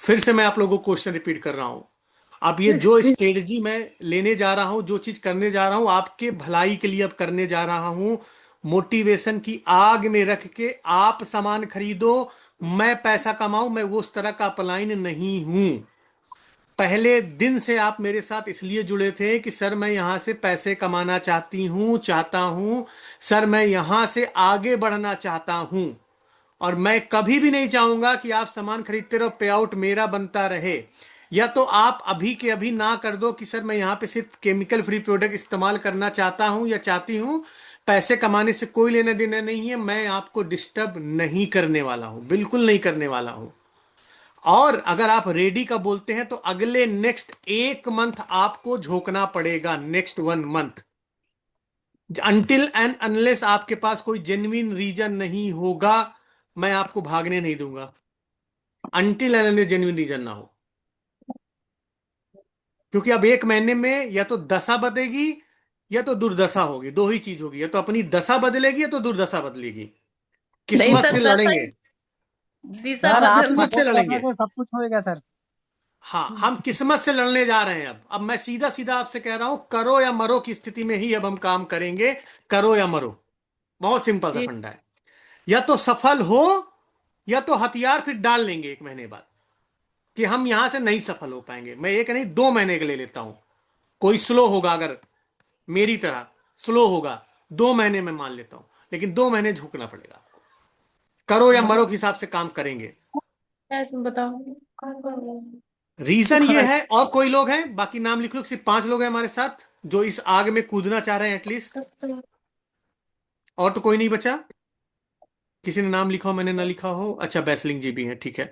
फिर से मैं आप लोगों को क्वेश्चन रिपीट कर रहा हूं। अब ये जो स्ट्रेटजी मैं लेने जा रहा हूं, जो चीज करने जा रहा हूं, आपके भलाई के लिए अब करने जा रहा हूं। मोटिवेशन की आग में रख के आप सामान खरीदो, मैं पैसा कमाऊं, मैं वो उस तरह का अपलाइन नहीं हूं। पहले दिन से आप मेरे साथ इसलिए जुड़े थे कि सर मैं यहां से पैसे कमाना चाहता हूं। सर मैं यहां से आगे बढ़ना चाहता हूं। और मैं कभी भी नहीं चाहूंगा कि आप सामान खरीदते रहो, पे आउट मेरा बनता रहे। या तो आप अभी के अभी ना कर दो कि सर मैं यहां पे सिर्फ केमिकल फ्री प्रोडक्ट इस्तेमाल करना चाहता हूं या चाहती हूं, पैसे कमाने से कोई लेना देना नहीं है, मैं आपको डिस्टर्ब नहीं करने वाला हूं, बिल्कुल नहीं करने वाला हूं। और अगर आप रेडी का बोलते हैं तो अगले नेक्स्ट 1 मंथ आपको झोंकना पड़ेगा, next 1 month, until and unless आपके पास कोई जेन्युइन रीजन नहीं होगा, मैं आपको भागने नहीं दूंगा। Until and unless genuine reason ना हो। क्योंकि अब 1 महीने में या तो दशा बदलेगी या तो दुर्दशा होगी, दो ही चीज होगी, या तो अपनी दशा बदलेगी या तो दुर्दशा बदलेगी। नहीं किस्मत से सर, दशा लड़ेंगे। ही। जी सर, हम सर आप ही किस्मत से सपोर्ट करने लड़ेंगे। से सब कुछ होएगा सर। हाँ, हम किस्मत से लड़ने जा रहे हैं। अब मैं सीधा सीधा आपसे कह रहा हूं, करो या मरो की स्थिति में ही अब हम काम करेंगे। करो या मरो, बहुत सिंपल सा जी फंडा है। या तो सफल हो या तो हथियार फिर डाल लेंगे 1 महीने बाद कि हम यहां से नहीं सफल हो पाएंगे। मैं एक नहीं 2 महीने के ले लेता हूं। कोई स्लो होगा, अगर मेरी तरह स्लो होगा, 2 महीने में मान लेता हूं, लेकिन 2 महीने झुकना पड़ेगा आपको। करो या मरो के हिसाब से काम करेंगे। बताओ। रीजन ये है, और कोई लोग हैं, बाकी नाम लिख लो, सिर्फ 5 लोग हैं हमारे साथ जो इस आग में कूदना चाह रहे हैं एटलीस्ट। और तो कोई नहीं बचा। किसी ने नाम लिखा हो, मैंने ना लिखा हो। अच्छा, बैसलिंग जी भी हैं, ठीक है।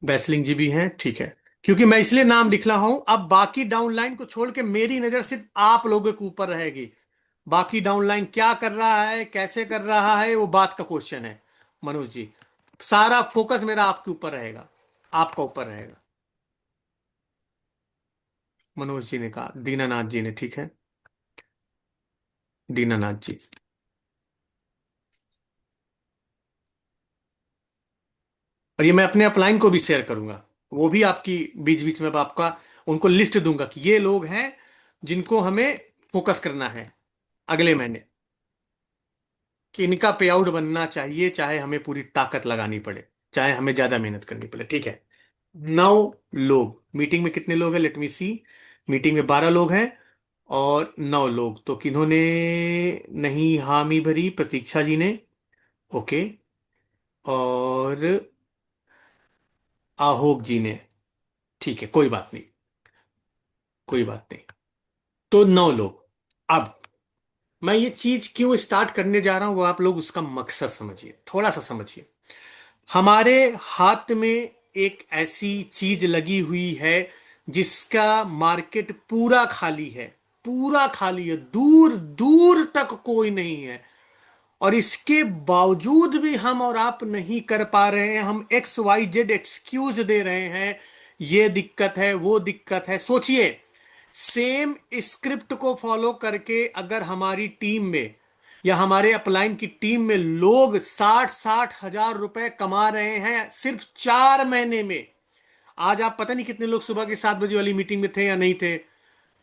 बैसलिंग जी भी हैं, ठीक है। क्योंकि मैं इसलिए नाम लिख रहा हूं, अब बाकी डाउनलाइन को छोड़ के मेरी नजर सिर्फ आप लोगों के ऊपर रहेगी। बाकी डाउनलाइन क्या कर रहा है, कैसे कर रहा है, वो बात का क्वेश्चन है। मनोज जी, सारा फोकस मेरा आपके ऊपर रहेगा, आपका ऊपर रहेगा। मनोज जी ने कहा, दीनानाथ जी ने, ठीक है। दीनानाथ जी, और ये मैं अपने अपलाइन को भी शेयर करूंगा। वो भी आपकी बीच बीच में अब आपका उनको लिस्ट दूंगा कि ये लोग हैं जिनको हमें फोकस करना है अगले महीने, कि इनका पे आउट बनना चाहिए, चाहे हमें पूरी ताकत लगानी पड़े, चाहे हमें ज्यादा मेहनत करनी पड़े, ठीक है। 9 लोग मीटिंग में, कितने लोग हैं, लेट मी सी। मीटिंग में 12 लोग हैं और 9 लोग तो किन्होंने नहीं हामी भरी, प्रतीक्षा जी ने, ओके, और आहोक जी ने, ठीक है, कोई बात नहीं, कोई बात नहीं। तो 9 लोग। अब मैं ये चीज क्यों स्टार्ट करने जा रहा हूं, वो आप लोग उसका मकसद समझिए, थोड़ा सा समझिए। हमारे हाथ में एक ऐसी चीज लगी हुई है जिसका मार्केट पूरा खाली है, पूरा खाली है, दूर दूर तक कोई नहीं है। और इसके बावजूद भी हम और आप नहीं कर पा रहे हैं, हम XYZ एक्सक्यूज दे रहे हैं। ये दिक्कत है, वो दिक्कत है। सोचिए, सेम स्क्रिप्ट को फॉलो करके अगर हमारी टीम में या हमारे अपलाइन की टीम में लोग 60-60 हजार रुपए कमा रहे हैं सिर्फ 4 महीने में। आज आप पता नहीं कितने लोग सुबह के 7 बजे वाली मीटिंग में थे या नहीं थे।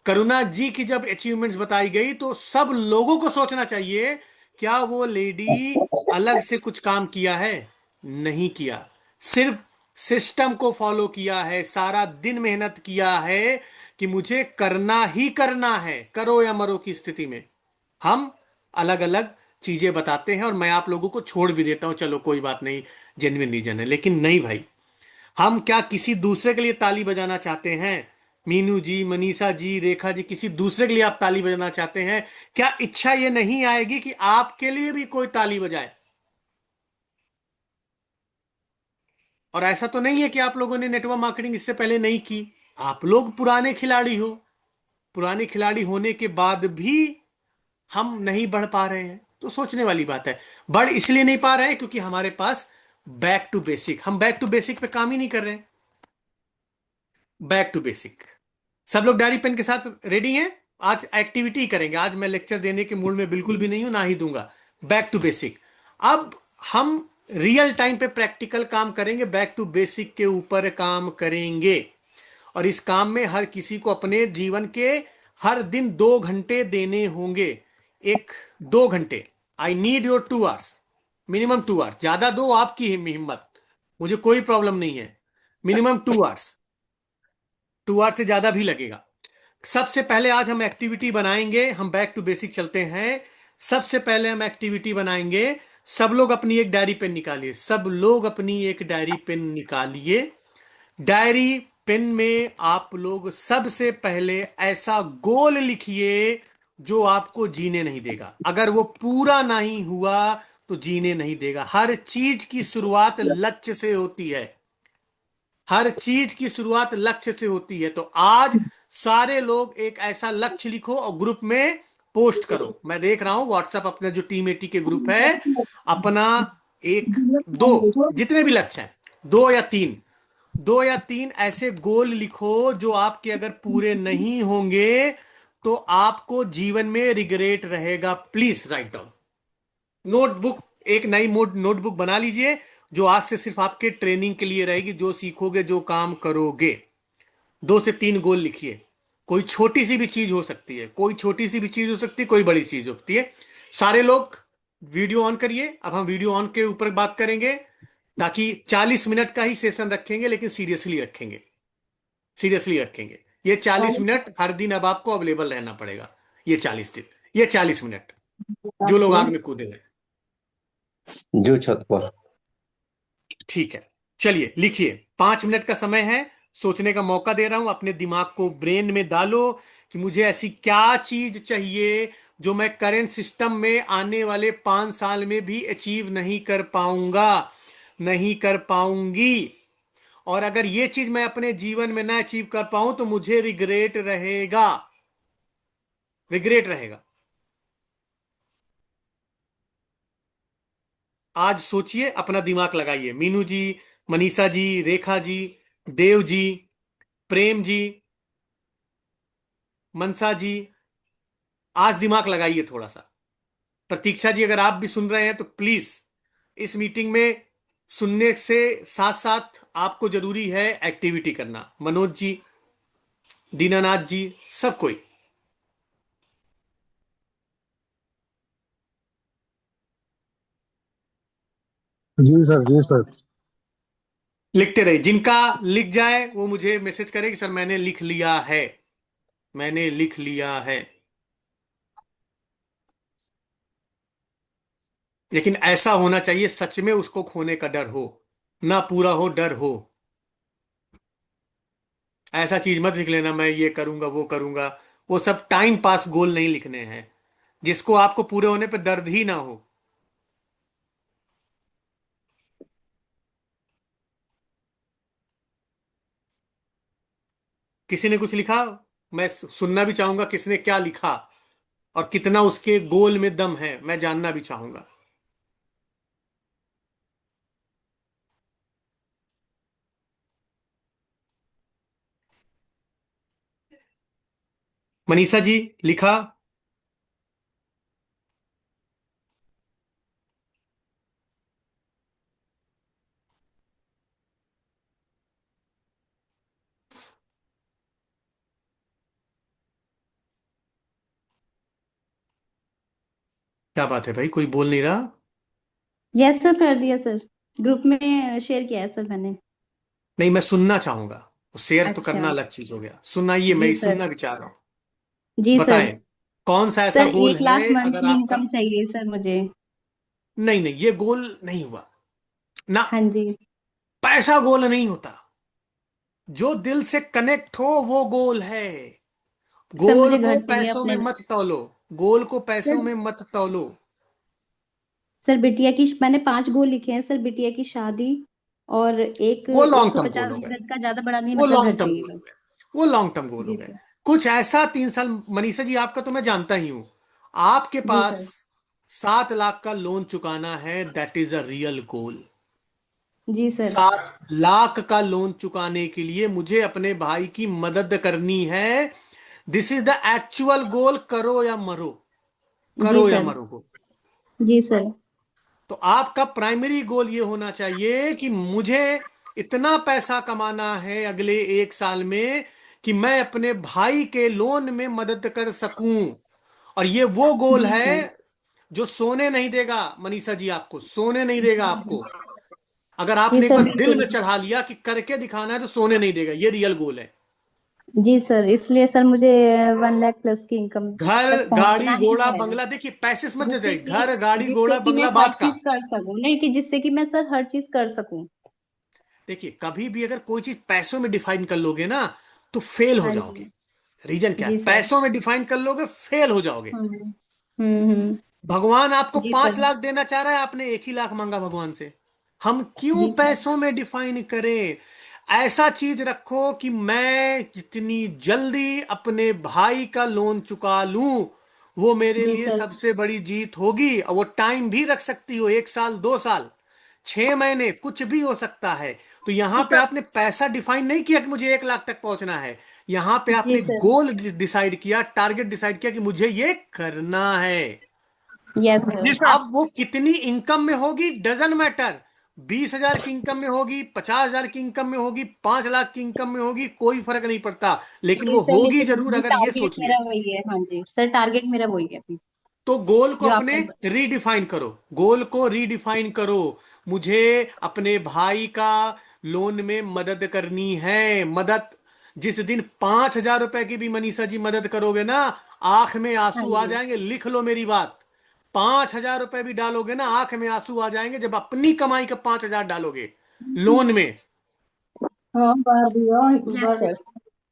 करुणा जी की जब अचीवमेंट्स बताई गई तो सब लोगों को सोचना चाहिए, क्या वो लेडी अलग से कुछ काम किया है? नहीं किया। सिर्फ सिस्टम को फॉलो किया है, सारा दिन मेहनत किया है कि मुझे करना ही करना है, करो या मरो की स्थिति में। हम अलग अलग चीजें बताते हैं और मैं आप लोगों को छोड़ भी देता हूं, चलो कोई बात नहीं, जेन्युइन रीजन है। लेकिन नहीं भाई, हम क्या किसी दूसरे के लिए ताली बजाना चाहते हैं? मीनू जी, मनीषा जी, रेखा जी, किसी दूसरे के लिए आप ताली बजाना चाहते हैं? क्या इच्छा ये नहीं आएगी कि आपके लिए भी कोई ताली बजाए? और ऐसा तो नहीं है कि आप लोगों ने नेटवर्क मार्केटिंग इससे पहले नहीं की। आप लोग पुराने खिलाड़ी हो। पुराने खिलाड़ी होने के बाद भी हम नहीं बढ़ पा रहे हैं तो सोचने वाली बात है। बढ़ इसलिए नहीं पा रहे हैं क्योंकि हमारे पास बैक टू बेसिक, हम बैक टू बेसिक पे काम ही नहीं कर रहे हैं। Back to basic. सब लोग डायरी पेन के साथ रेडी हैं? आज एक्टिविटी करेंगे। आज मैं लेक्चर देने के मूड में बिल्कुल भी नहीं हूं, ना ही दूंगा। Back to basic. अब हम रियल टाइम पे प्रैक्टिकल काम करेंगे, बैक टू बेसिक के ऊपर काम करेंगे। और इस काम में हर किसी को अपने जीवन के हर दिन 2 घंटे देने होंगे। एक 2 घंटे, I need your 2 hours, minimum 2 hours. ज्यादा दो, आपकी हिम्मत, मुझे कोई प्रॉब्लम नहीं है। मिनिमम 2 आवर्स, 2 आवर्स से ज्यादा भी लगेगा। सबसे पहले आज हम एक्टिविटी बनाएंगे, हम बैक टू बेसिक चलते हैं। सबसे पहले हम एक्टिविटी बनाएंगे। सब लोग अपनी एक डायरी पेन निकालिए, सब लोग अपनी एक डायरी पेन निकालिए। डायरी पेन में आप लोग सबसे पहले ऐसा गोल लिखिए जो आपको जीने नहीं देगा। अगर वो पूरा नहीं हुआ तो जीने नहीं देगा। हर चीज की शुरुआत लक्ष्य से होती है। हर चीज की शुरुआत लक्ष्य से होती है। तो आज सारे लोग एक ऐसा लक्ष्य लिखो और ग्रुप में पोस्ट करो। मैं देख रहा हूं व्हाट्सएप, अपने जो टीम 80 के ग्रुप है, अपना एक, दो, जितने भी लक्ष्य हैं, 2 या 3, 2 या 3 ऐसे गोल लिखो जो आपके अगर पूरे नहीं होंगे तो आपको जीवन में रिग्रेट रहेगा। Please write down. नोटबुक, एक नई नोटबुक बना लीजिए जो आज से सिर्फ आपके ट्रेनिंग के लिए रहेगी। जो सीखोगे, जो काम करोगे, 2 से 3 गोल लिखिए। कोई छोटी सी भी चीज हो सकती है, कोई छोटी सी भी चीज हो सकती है, कोई बड़ी चीज हो सकती है। सारे लोग वीडियो ऑन करिए। अब हम वीडियो ऑन के ऊपर बात करेंगे, ताकि 40 मिनट का ही सेशन रखेंगे, लेकिन सीरियसली रखेंगे, सीरियसली रखेंगे। ये 40 मिनट हर दिन अब आपको अवेलेबल रहना पड़ेगा। ये 40 दिन, ये 40 मिनट, जो लोग आग में कूदे हैं। जो छत पर। ठीक है, चलिए लिखिए। 5 मिनट का समय है, सोचने का मौका दे रहा हूं। अपने दिमाग को ब्रेन में डालो कि मुझे ऐसी क्या चीज चाहिए जो मैं करंट सिस्टम में आने वाले 5 साल में भी अचीव नहीं कर पाऊंगा, नहीं कर पाऊंगी। और अगर ये चीज मैं अपने जीवन में ना अचीव कर पाऊं तो मुझे रिग्रेट रहेगा, रिग्रेट रहेगा। आज सोचिए, अपना दिमाग लगाइए। मीनू जी, मनीषा जी, रेखा जी, देव जी, प्रेम जी, मनसा जी, आज दिमाग लगाइए थोड़ा सा। प्रतीक्षा जी, अगर आप भी सुन रहे हैं तो प्लीज इस मीटिंग में सुनने से साथ साथ आपको जरूरी है एक्टिविटी करना। मनोज जी, दीनानाथ जी, सब कोई जी सर, जी सर। लिखते रहे। जिनका लिख जाए वो मुझे मैसेज करे कि सर मैंने लिख लिया है, मैंने लिख लिया है। लेकिन ऐसा होना चाहिए सच में उसको खोने का डर हो, ना पूरा हो डर हो। ऐसा चीज मत लिख लेना, मैं ये करूंगा वो करूंगा। वो सब टाइम पास गोल नहीं लिखने हैं, जिसको आपको पूरे होने पे दर्द ही ना हो। किसी ने कुछ लिखा? मैं सुनना भी चाहूंगा किसने क्या लिखा, और कितना उसके गोल में दम है, मैं जानना भी चाहूंगा। मनीषा जी, लिखा? क्या बात है भाई, कोई बोल नहीं रहा? यस सर, कर दिया सर। ग्रुप में शेयर किया है सर मैंने। नहीं, मैं सुनना चाहूंगा। शेयर तो अच्छा। करना अलग चीज हो गया, सुनाइए, जी मैं सर। सुनना भी चाह रहा हूं। जी सर। बताएं, कौन सा ऐसा सर गोल 1 लाख है अगर मंथली आपका? इनकम चाहिए सर मुझे। नहीं नहीं, ये गोल नहीं हुआ ना। हाँ जी। पैसा गोल नहीं होता, जो दिल से कनेक्ट हो वो गोल है। सर गोल मुझे घर को चाहिए पैसों में अपने। मत तौलो, गोल को पैसों सर में मत तौलो। सर बिटिया की मैंने 5 गोल लिखे हैं सर। बिटिया की शादी और एक वो एक लॉन्ग सौ टर्म गोल पचास हो गए, गज का, ज्यादा बड़ा नहीं, वो मतलब लॉन्ग घर टर्म चाहिए गोल हो बस। गए, वो लॉन्ग टर्म गोल हो जी गए। सर। कुछ ऐसा 3 साल, मनीषा जी आपका तो मैं जानता ही हूं। आपके जी पास सर। 7 लाख का लोन चुकाना है, that is a real goal. जी सर। 7 लाख का लोन चुकाने के लिए मुझे अपने भाई की मदद करनी है। This is the actual goal. करो या मरो, जी करो या सर। मरो गोल। जी सर। तो आपका प्राइमरी गोल ये होना चाहिए कि मुझे इतना पैसा कमाना है अगले 1 साल में कि मैं अपने भाई के लोन में मदद कर सकूं। और ये वो गोल जी है सर। जो सोने नहीं देगा मनीषा जी, आपको सोने नहीं देगा आपको। अगर जी आपने एक सर बार दिल बिल्कुल। में चढ़ा लिया कि करके दिखाना है तो सोने नहीं देगा, ये रियल गोल है। जी सर, इसलिए सर मुझे 1 लाख प्लस की इनकम घर तक गाड़ी पहुंचना ही घोड़ा है, बंगला, देखिए पैसे से मत जिससे जाइए, कि घर गाड़ी जिससे घोड़ा कि मैं बंगला हर बात का। चीज कर सकूं, नहीं कि जिससे कि मैं सर हर चीज कर सकूं। देखिए कभी भी अगर कोई चीज पैसों में डिफाइन कर लोगे ना तो फेल हो हाँ जाओगे। जी। रीजन क्या जी है, सर। पैसों में डिफाइन कर लोगे फेल हो जाओगे। हम्म हम्म। भगवान आपको जी पांच सर। लाख देना चाह रहा है, आपने 1 ही लाख मांगा भगवान से। हम क्यों जी सर। पैसों में डिफाइन करें। ऐसा चीज रखो कि मैं जितनी जल्दी अपने भाई का लोन चुका लूं वो मेरे जी लिए सर। सबसे बड़ी जीत होगी। और वो टाइम भी रख सकती हो, 1 साल 2 साल 6 महीने कुछ भी हो सकता है। तो यहां पे आपने पैसा डिफाइन नहीं किया कि मुझे 1 लाख तक पहुंचना है। यहां पे जी आपने सर। गोल डिसाइड किया, टारगेट डिसाइड किया कि मुझे ये करना है। यस जी सर। सर। अब वो कितनी इनकम में होगी डजन मैटर। 20,000 की इनकम में होगी, 50,000 की इनकम में होगी, 5 लाख की इनकम में होगी, कोई फर्क नहीं पड़ता। लेकिन जी वो सर, होगी जरूर, लेकिन अगर ये टारगेट सोचिए। मेरा वही है। हाँ जी सर, टारगेट मेरा वही है अभी, तो गोल को जो अपने आपने बताया। रीडिफाइन करो, गोल को रीडिफाइन करो। मुझे अपने भाई का लोन में मदद करनी है। मदद, जिस दिन 5,000 रुपए की भी मनीषा जी मदद करोगे ना, आंख में हाँ आंसू आ जी। जाएंगे। लिख लो मेरी बात, 5,000 रुपए भी डालोगे ना, आंख में आंसू आ जाएंगे जब अपनी कमाई का 5,000 डालोगे लोन में। हाँ बाहर दिया एक बार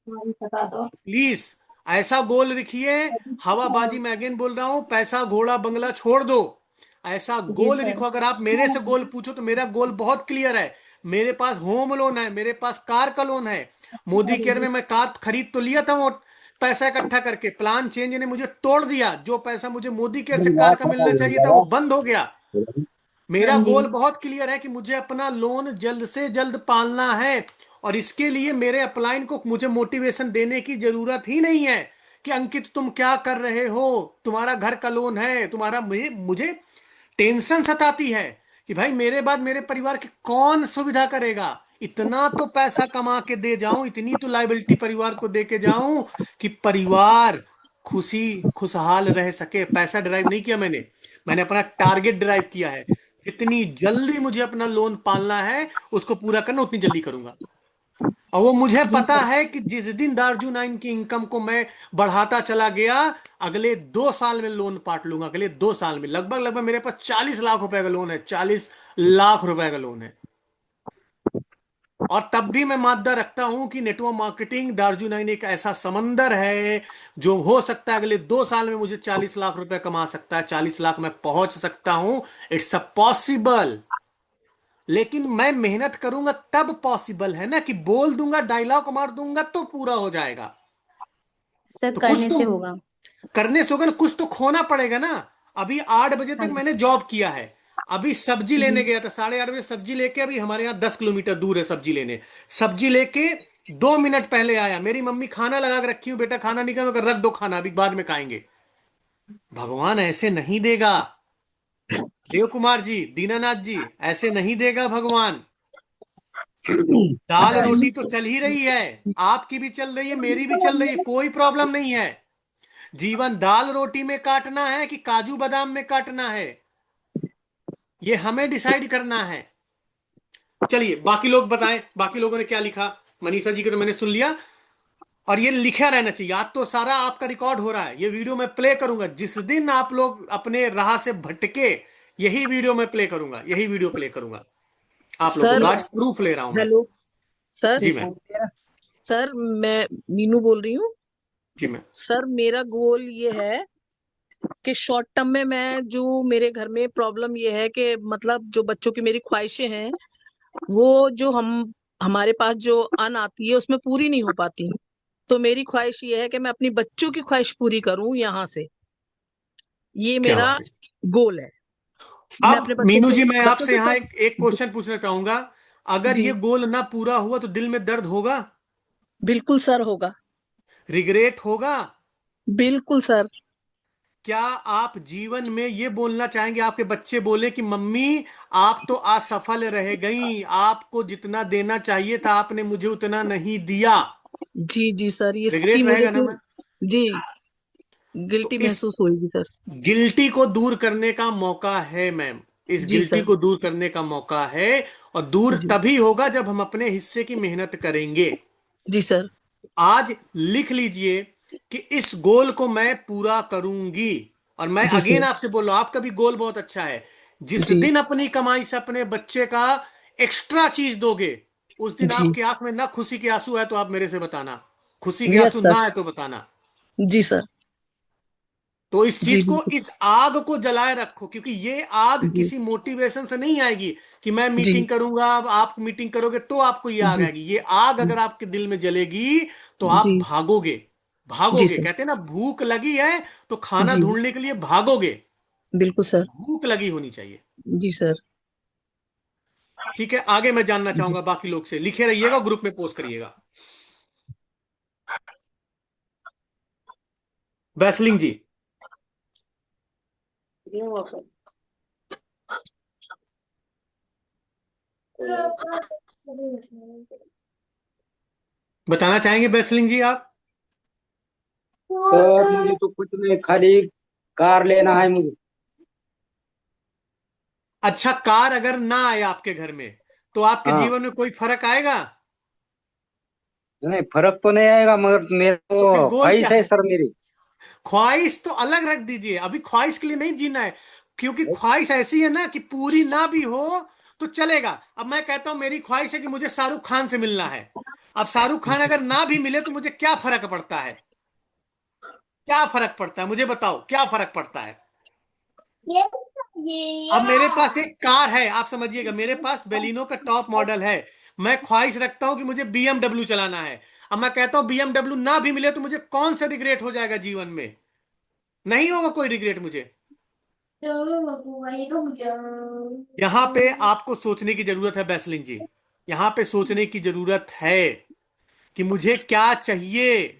बता दो। प्लीज ऐसा गोल रखिए। हवाबाजी में अगेन बोल रहा हूं, पैसा घोड़ा बंगला छोड़ दो। ऐसा जी गोल सर। लिखो। अगर आप मेरे से गोल पूछो तो मेरा गोल बहुत क्लियर है। मेरे पास होम लोन है, मेरे पास कार का लोन है। मोदी केयर में मैं कार खरीद तो लिया था, वो पैसा इकट्ठा करके प्लान चेंज ने मुझे तोड़ दिया। जो पैसा मुझे मोदी केयर से कार का मिलना चाहिए था वो बंद हो गया। हाँ मेरा जी। गोल बहुत क्लियर है कि मुझे अपना लोन जल्द से जल्द पालना है। और इसके लिए मेरे अपलाइन को मुझे मोटिवेशन देने की जरूरत ही नहीं है कि अंकित तुम क्या कर रहे हो, तुम्हारा घर का लोन है तुम्हारा। मुझे मुझे टेंशन सताती है कि भाई मेरे बाद मेरे परिवार की कौन सुविधा करेगा। इतना तो पैसा कमा के दे जाऊं, इतनी तो लाइबिलिटी परिवार को दे के जाऊं कि परिवार खुशी खुशहाल रह सके। पैसा ड्राइव नहीं किया मैंने, मैंने अपना टारगेट ड्राइव किया है। जितनी जल्दी मुझे अपना लोन पालना है उसको पूरा करना उतनी जल्दी करूंगा। और वो मुझे जी पता सर। है कि जिस दिन दार्जुन की इनकम को मैं बढ़ाता चला गया, अगले 2 साल में लोन पाट लूंगा। अगले 2 साल में लगभग लगभग मेरे पास 40 लाख रुपए का लोन है, 40 लाख रुपए का लोन है। और तब भी मैं मादा रखता हूं कि नेटवर्क मार्केटिंग दार्जुन एक ऐसा समंदर है जो हो सकता है अगले 2 साल में मुझे 40 लाख रुपए कमा सकता है, 40 लाख में पहुंच सकता हूं। It's a possible. लेकिन मैं मेहनत करूंगा तब पॉसिबल है ना, कि बोल दूंगा डायलॉग मार दूंगा तो पूरा हो जाएगा। सर तो कुछ करने तो से होगा। करने से होगा ना, कुछ तो खोना पड़ेगा ना। अभी 8 बजे हाँ तक जी। मैंने जॉब किया है। अभी सब्जी लेने जी। गया था 8:30 बजे सब्जी लेके, अभी हमारे यहाँ 10 किलोमीटर दूर है सब्जी लेने। सब्जी लेके 2 मिनट पहले आया, मेरी मम्मी खाना लगा के रखी हूँ, बेटा खाना नहीं खाना, रख दो खाना अभी बाद में खाएंगे। भगवान ऐसे नहीं देगा। देव कुमार जी, दीनानाथ जी, ऐसे नहीं देगा भगवान। दाल रोटी तो चल ही रही है, आपकी भी चल रही है, मेरी भी चल रही है, कोई प्रॉब्लम नहीं है। जीवन दाल रोटी में काटना है कि काजू बादाम में काटना है, ये हमें डिसाइड करना है। चलिए बाकी लोग बताएं, बाकी लोगों ने क्या लिखा। मनीषा जी को तो मैंने सुन लिया। और ये लिखा रहना चाहिए, आज तो सारा आपका रिकॉर्ड हो रहा है, ये वीडियो मैं प्ले करूंगा जिस दिन आप लोग अपने राह से भटके। यही वीडियो मैं प्ले करूंगा, यही वीडियो प्ले करूंगा आप लोगों सर। को। आज प्रूफ ले रहा हूं मैं। Hello sir. जी जी मैम। सर। सर मैं मीनू बोल रही हूँ। जी मैम। सर मेरा गोल ये है कि शॉर्ट टर्म में मैं जो मेरे घर में प्रॉब्लम ये है कि मतलब जो बच्चों की मेरी ख्वाहिशें हैं वो जो हमारे पास जो अन आती है उसमें पूरी नहीं हो पाती। तो मेरी ख्वाहिश ये है कि मैं अपनी बच्चों की ख्वाहिश पूरी करूं यहाँ से। ये क्या मेरा बात है। गोल है। मैं अब अपने मीनू जी मैं बच्चों आपसे से यहाँ एक क्वेश्चन पूछना चाहूंगा। अगर जी ये गोल ना पूरा हुआ तो दिल में दर्द होगा, बिल्कुल सर होगा। रिग्रेट होगा? बिल्कुल सर। क्या आप जीवन में ये बोलना चाहेंगे, आपके बच्चे बोले कि मम्मी आप तो असफल रह गई, आपको जितना देना चाहिए था आपने मुझे उतना नहीं दिया? जी जी सर, ये स्थिति रिग्रेट मुझे रहेगा ना फिर मैं? जी तो गिल्टी इस महसूस होगी सर। गिल्टी को दूर करने का मौका है मैम, इस जी गिल्टी सर। को दूर करने का मौका है। और दूर जी तभी होगा जब हम अपने हिस्से की मेहनत करेंगे। जी सर। आज लिख लीजिए कि इस गोल को मैं पूरा करूंगी। और मैं जी अगेन सर। आपसे बोल रहा हूं, आपका भी गोल बहुत अच्छा है। जिस जी दिन अपनी कमाई से अपने बच्चे का एक्स्ट्रा चीज दोगे, उस दिन जी। आपकी आंख में ना खुशी के आंसू है तो आप मेरे से बताना, खुशी के यस आंसू सर। ना है तो बताना। जी सर। तो इस जी चीज को, बिल्कुल। इस आग को जलाए रखो, क्योंकि ये आग जी किसी मोटिवेशन से नहीं आएगी कि मैं जी मीटिंग करूंगा, अब आप मीटिंग करोगे तो आपको ये आग जी आएगी। ये आग अगर आपके दिल में जलेगी तो आप जी। भागोगे। जी भागोगे, सर। कहते हैं ना भूख लगी है तो खाना जी ढूंढने के लिए भागोगे। बिल्कुल सर। भूख लगी होनी चाहिए। जी सर। ठीक है, आगे मैं जानना जी चाहूंगा बाकी लोग से, लिखे रहिएगा, ग्रुप में पोस्ट करिएगा। वैसलिंग जी, बताना चाहेंगे वैसलिंग जी आप? सर मुझे तो कुछ नहीं, खाली कार लेना है मुझे। अच्छा, कार अगर ना आए आपके घर में तो आपके हाँ। जीवन में कोई फर्क आएगा? नहीं, फर्क तो नहीं आएगा, मगर मेरे तो फिर को गोल क्या ख्वाहिश है है? सर मेरी। ख्वाहिश तो अलग रख दीजिए, अभी ख्वाहिश के लिए नहीं जीना है। क्योंकि ख्वाहिश ऐसी है ना कि पूरी ना भी हो तो चलेगा। अब मैं कहता हूं मेरी ख्वाहिश है कि मुझे शाहरुख खान से मिलना है। अब शाहरुख खान अगर ना भी मिले तो मुझे क्या फर्क पड़ता है? क्या फर्क पड़ता है मुझे बताओ, क्या फर्क पड़ता है? अब मेरे पास एक कार है, आप समझिएगा, मेरे पास बेलिनो का टॉप मॉडल है। मैं ख्वाहिश रखता हूं कि मुझे बीएमडब्ल्यू चलाना है। अब मैं कहता हूं बीएमडब्ल्यू ना भी मिले तो मुझे कौन सा रिग्रेट हो जाएगा जीवन में? नहीं होगा कोई रिग्रेट मुझे। यहां पे आपको सोचने की जरूरत है बैसलिन जी, यहां पे सोचने की जरूरत है कि मुझे क्या चाहिए,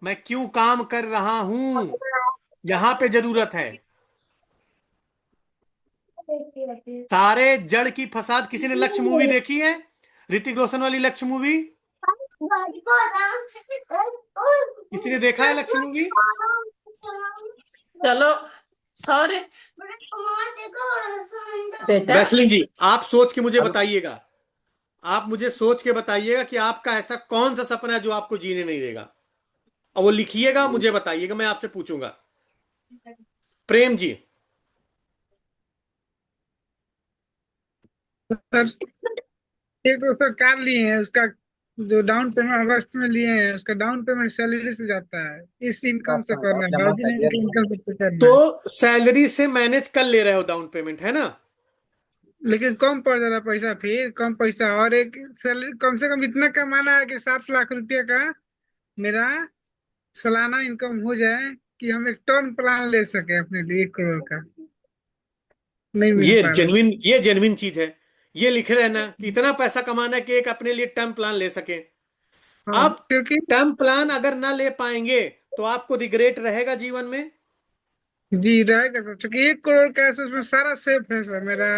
मैं क्यों काम कर रहा हूं। यहां पे जरूरत है। सारे जड़ की फसाद, किसी ने लक्ष्य मूवी देखी है? ऋतिक रोशन वाली लक्ष्य मूवी? किसी ने देखा है लक्ष्य मूवी? चलो सॉरी बेटा। बैसलिन जी, आप सोच के मुझे हेलो। बताइएगा, आप मुझे सोच के बताइएगा कि आपका ऐसा कौन सा सपना है जो आपको जीने नहीं देगा। और वो लिखिएगा, मुझे बताइएगा, मैं आपसे पूछूंगा। प्रेम जी। सर एक तो सर कार लिए हैं, उसका जो डाउन पेमेंट अगस्त में लिए हैं, उसका डाउन पेमेंट सैलरी से जाता है, इस इनकम से करना है, गार्जियन इनकम से करना तो है। सैलरी से मैनेज कर ले रहे हो डाउन पेमेंट, है ना? लेकिन कम पड़ जा रहा है पैसा, फिर कम पैसा, और एक सैलरी कम से कम इतना कमाना है कि 7 लाख रुपए का मेरा सालाना इनकम हो जाए कि हम एक टर्म प्लान ले सके अपने लिए 1 करोड़ का। नहीं मिल पा रहा। ये जेन्युइन चीज है। ये लिखे रहना कि इतना पैसा कमाना है कि एक अपने लिए टर्म प्लान ले सके। हाँ अब क्योंकि टर्म प्लान अगर ना ले पाएंगे तो आपको रिग्रेट रहेगा जीवन में। जी रहेगा सर, क्योंकि 1 करोड़ कैश उसमें सारा सेफ है सर मेरा।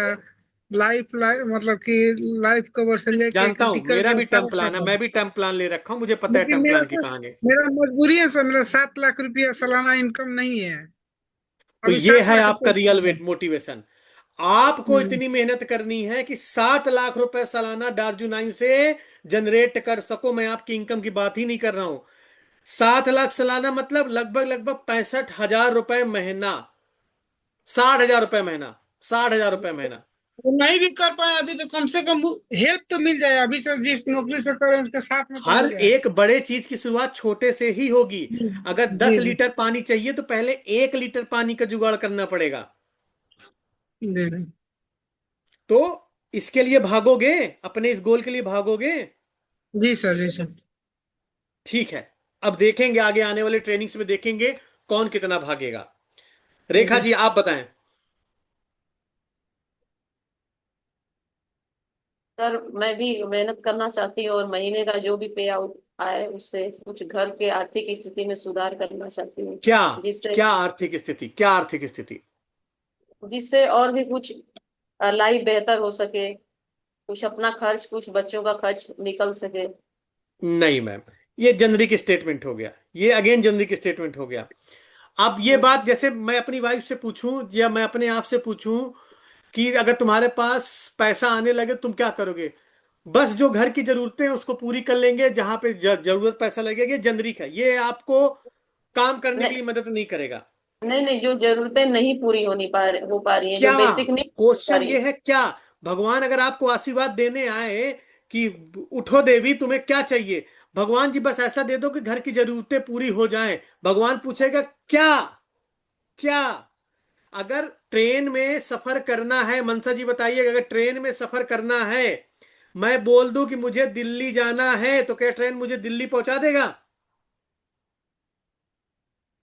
लाइफ मतलब कि लाइफ कवर से लेके जानता हूं, क्रिटिकल मेरा का भी टर्म सारा प्लान है, कवर। मैं भी टर्म प्लान ले रखा हूं, मुझे पता है लेकिन टर्म मेरा प्लान की सर, कहानी। मेरा मजबूरी है सर, मेरा 7 लाख रुपया सालाना इनकम नहीं है। तो अभी ये सात है लाख आपका रुपये रियल वेट मोटिवेशन। आपको हम्म, इतनी मेहनत करनी है कि 7 लाख रुपए सालाना डार्जुनाइन से जनरेट कर सको। मैं आपकी इनकम की बात ही नहीं कर रहा हूं। 7 लाख सालाना मतलब लगभग लगभग 65,000 रुपए महीना। 60,000 रुपए महीना। 60,000 रुपए महीना। वो नहीं भी कर पाए अभी, तो कम से कम हेल्प तो मिल जाए अभी से, जिस नौकरी से करें उसके साथ में तो हर हो जाए। एक बड़े चीज की शुरुआत छोटे से ही होगी। जी अगर जी 10 लीटर पानी चाहिए तो पहले 1 लीटर पानी का जुगाड़ करना पड़ेगा। जी जी तो इसके लिए भागोगे, अपने इस गोल के लिए भागोगे। जी सर, जी सर। ठीक है, अब देखेंगे आगे आने वाले ट्रेनिंग्स में, देखेंगे कौन कितना भागेगा। रेखा जी जी आप बताएं। सर मैं भी मेहनत करना चाहती हूँ और महीने का जो भी पे आउट आए, उससे कुछ घर के आर्थिक स्थिति में सुधार करना चाहती हूँ, क्या? जिससे क्या आर्थिक स्थिति? क्या आर्थिक स्थिति? जिससे और भी कुछ लाइफ बेहतर हो सके, कुछ अपना खर्च, कुछ बच्चों का खर्च निकल सके। नहीं मैम, ये जनरिक स्टेटमेंट हो गया, ये अगेन जनरिक स्टेटमेंट हो गया। अब ये बात जैसे मैं अपनी वाइफ से पूछूं या मैं अपने आप से पूछूं कि अगर तुम्हारे पास पैसा आने लगे तुम क्या करोगे? बस जो घर की जरूरतें हैं उसको पूरी कर लेंगे, जहां पे जरूरत पैसा लगेगा, ये जनरिक है, ये आपको काम करने के नहीं लिए मदद नहीं करेगा। नहीं नहीं, जो जरूरतें नहीं पूरी हो पा रही हैं, जो क्या? बेसिक नहीं हो पा क्वेश्चन रही ये हैं। है क्या? भगवान अगर आपको आशीर्वाद देने आए कि उठो देवी तुम्हें क्या चाहिए, भगवान जी बस ऐसा दे दो कि घर की जरूरतें पूरी हो जाएं, भगवान पूछेगा क्या? क्या? अगर ट्रेन में सफर करना है, मनसा जी बताइए, अगर ट्रेन में सफर करना है, मैं बोल दूं कि मुझे दिल्ली जाना है, तो क्या ट्रेन मुझे दिल्ली पहुंचा देगा?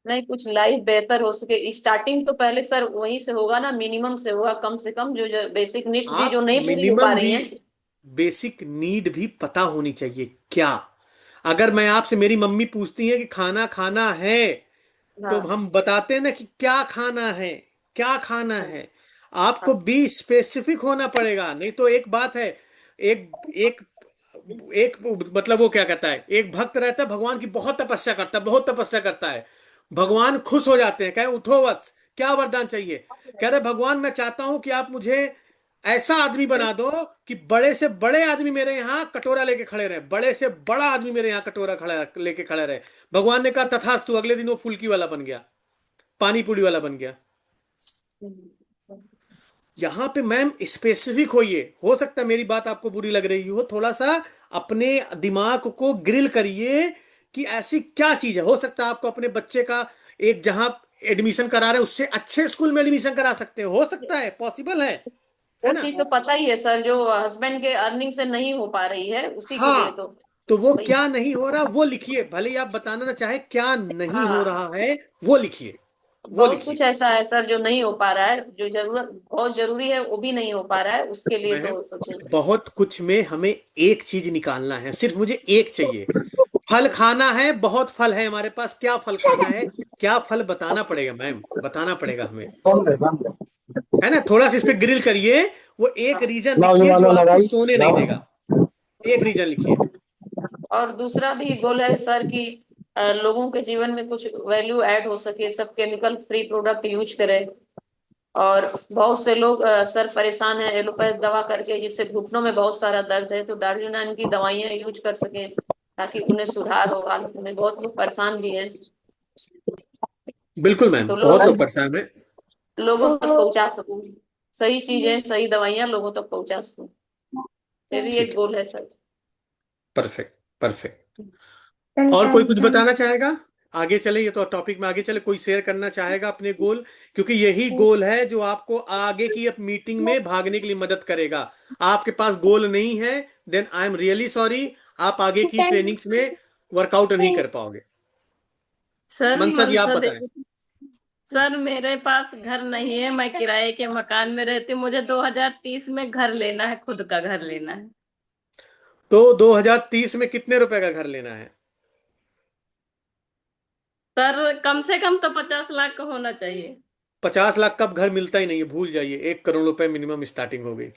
नहीं, कुछ लाइफ बेहतर हो सके, स्टार्टिंग तो पहले सर वहीं से होगा ना, मिनिमम से होगा, कम से कम जो बेसिक नीड्स भी जो आप नहीं पूरी हो पा मिनिमम रही भी, हैं। बेसिक नीड भी पता होनी चाहिए क्या? अगर मैं आपसे, मेरी मम्मी पूछती है कि खाना खाना है, तो हाँ हम बताते हैं ना कि क्या खाना है, क्या खाना हाँ है। आपको हाँ बी स्पेसिफिक होना पड़ेगा, नहीं तो एक बात है, एक एक एक मतलब वो क्या कहता है, एक भक्त रहता है भगवान की बहुत तपस्या करता है, बहुत तपस्या करता है, हाँ भगवान खुश हो जाते हैं, कहे उठो वत्स क्या वरदान चाहिए? कह रहे भगवान मैं चाहता हूं कि आप मुझे ऐसा आदमी बना दो कि बड़े से बड़े आदमी मेरे यहाँ कटोरा लेके खड़े रहे, बड़े से बड़ा आदमी मेरे यहाँ कटोरा खड़ा लेके खड़े रहे। भगवान ने कहा तथास्तु, अगले दिन वो फुल्की वाला बन गया, पानी पूरी वाला बन गया। यहां पे मैम स्पेसिफिक होइए, हो सकता है मेरी बात आपको बुरी लग रही हो, थोड़ा सा अपने दिमाग को ग्रिल करिए कि ऐसी क्या चीज है। हो सकता है आपको अपने बच्चे का एक जहां एडमिशन करा रहे हैं उससे अच्छे स्कूल में एडमिशन करा सकते हो सकता है, पॉसिबल है वो ना? चीज तो पता ही है सर, जो हस्बैंड के अर्निंग से नहीं हो पा रही है, उसी के लिए हाँ, तो तो वो भाई। क्या नहीं हो रहा वो लिखिए, भले ही आप बताना ना चाहे, क्या नहीं हो हाँ, रहा है वो लिखिए, वो बहुत कुछ लिखिए। ऐसा है सर जो नहीं हो पा रहा है, जो जरूरत बहुत जरूरी है वो भी नहीं हो पा रहा है, उसके लिए मैं तो सोचे। बहुत कुछ में हमें एक चीज निकालना है, सिर्फ मुझे एक चाहिए। फल खाना है, बहुत फल है हमारे पास, क्या फल खाना है? क्या फल बताना पड़ेगा मैम, बताना पड़ेगा हमें, है ना? थोड़ा सा इस पे ग्रिल करिए, वो एक रीजन लिखिए जो आपको सोने नहीं देगा, एक रीजन लिखिए। और दूसरा भी गोल है सर कि लोगों के जीवन में कुछ वैल्यू ऐड हो सके, सब केमिकल फ्री प्रोडक्ट यूज करें। और बहुत से लोग सर परेशान है एलोपैथ दवा करके, जिससे घुटनों में बहुत सारा दर्द है, तो दार्जिलिंग की दवाइयाँ यूज कर सकें ताकि उन्हें सुधार हो। हालत में बहुत लोग परेशान भी हैं, बिल्कुल मैम, तो बहुत लोग लोग परेशान हैं। लोगों तक पहुंचा सकूं, सही चीजें सही दवाइयाँ लोगों तक पहुंचा सकूं, ये भी ठीक एक है, गोल है सर। Perfect perfect. और कोई कुछ बताना चाहेगा? आगे चले, ये तो टॉपिक में आगे चले, कोई शेयर करना चाहेगा अपने गोल? क्योंकि यही गोल है जो आपको आगे की अब मीटिंग में भागने के लिए मदद करेगा। आपके पास गोल नहीं है, then I am really sorry, आप आगे की ट्रेनिंग्स में वर्कआउट नहीं कर पाओगे। सर मनसा जी आप मनसा बताएं। देवी। सर मेरे पास घर नहीं है, मैं किराए के मकान में रहती हूँ, मुझे 2030 में घर लेना है, खुद का घर लेना है। तो 2030 में कितने रुपए का घर लेना है? सर कम से कम तो 50 लाख का होना चाहिए। 50 लाख का अब घर मिलता ही नहीं है, भूल जाइए, 1 करोड़ रुपए मिनिमम स्टार्टिंग हो गई।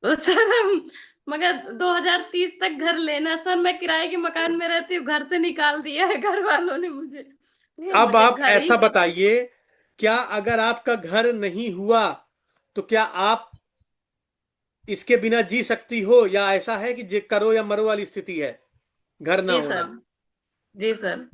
तो सर मगर 2030 तक घर लेना है। सर मैं किराए के मकान में रहती हूँ, घर से निकाल दिया है घर वालों ने मुझे, अब मुझे आप घर ही ऐसा बताइए, क्या अगर आपका घर नहीं हुआ तो क्या आप इसके बिना जी सकती हो, या ऐसा है कि जे करो या मरो वाली स्थिति है घर ना जी होना? सर। जी सर।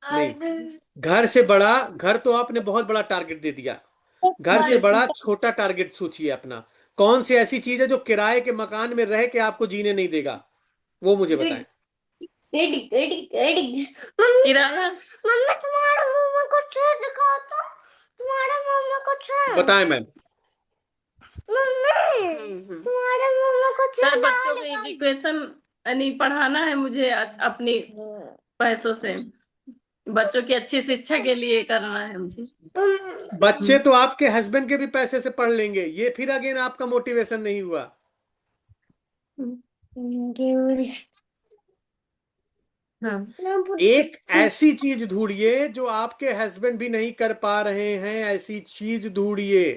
नहीं, घर से बड़ा, घर तो आपने बहुत बड़ा टारगेट दे दिया, घर से जी बड़ा छोटा टारगेट सोचिए अपना। कौन सी ऐसी चीज है जो किराए के मकान में रह के आपको जीने नहीं देगा, वो मुझे बताएं। किराया। बताएं मैम। सर बच्चों को एजुकेशन नहीं पढ़ाना है मुझे, अपनी पैसों से बच्चों की अच्छी शिक्षा के लिए करना है मुझे। बच्चे तो आपके हस्बैंड के भी पैसे से पढ़ लेंगे, ये फिर अगेन आपका मोटिवेशन नहीं हुआ। हाँ। एक ऐसी चीज ढूंढिए जो आपके हस्बैंड भी नहीं कर पा रहे हैं, ऐसी चीज ढूंढिए।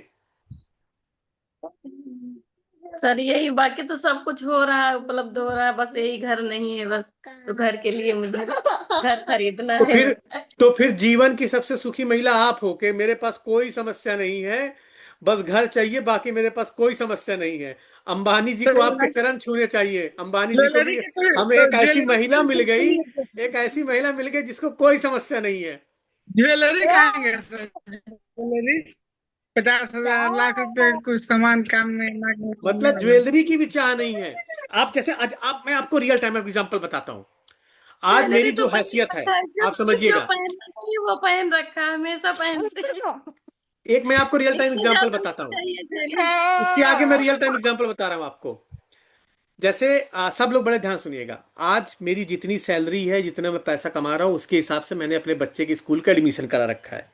सर यही, बाकी तो सब कुछ हो रहा है, उपलब्ध हो रहा है, बस यही घर नहीं है बस। तो घर के लिए मुझे घर खरीदना तो है फिर बस। तो फिर जीवन की सबसे सुखी महिला आप हो के मेरे पास कोई समस्या नहीं है, बस घर चाहिए, बाकी मेरे पास कोई समस्या नहीं है। अंबानी जी तो को आपके चरण छूने चाहिए, अंबानी जी को ज्वेलरी भी। की कोई हमें तो एक ऐसी ज्वेलरी महिला मिल गई, की एक ऐसी महिला मिल गई जिसको कोई समस्या नहीं है। ज्वेलरी खाएंगे सर, ज्वेलरी 50,000 लाख रुपए कुछ सामान कान में नाक में पहनने मतलब वाला। ज्वेलरी की भी चाह नहीं है। आप जैसे आज आप मैं आपको रियल टाइम एग्जांपल बताता हूँ। आज मेरी ज्वेलरी तो जो पहन हैसियत है, रखा है, जो आप जो समझिएगा। पहनना चाहिए वो पहन रखा है, हमेशा पहनते हैं। एक मैं आपको रियल टाइम इससे एग्जांपल ज्यादा बताता नहीं हूँ। चाहिए ज्वेलरी। इसके आगे मैं रियल टाइम एग्जांपल बता रहा हूँ आपको। जैसे सब लोग बड़े ध्यान सुनिएगा। आज मेरी जितनी सैलरी है, जितना मैं पैसा कमा रहा हूँ, उसके हिसाब से मैंने अपने बच्चे की स्कूल का एडमिशन करा रखा है।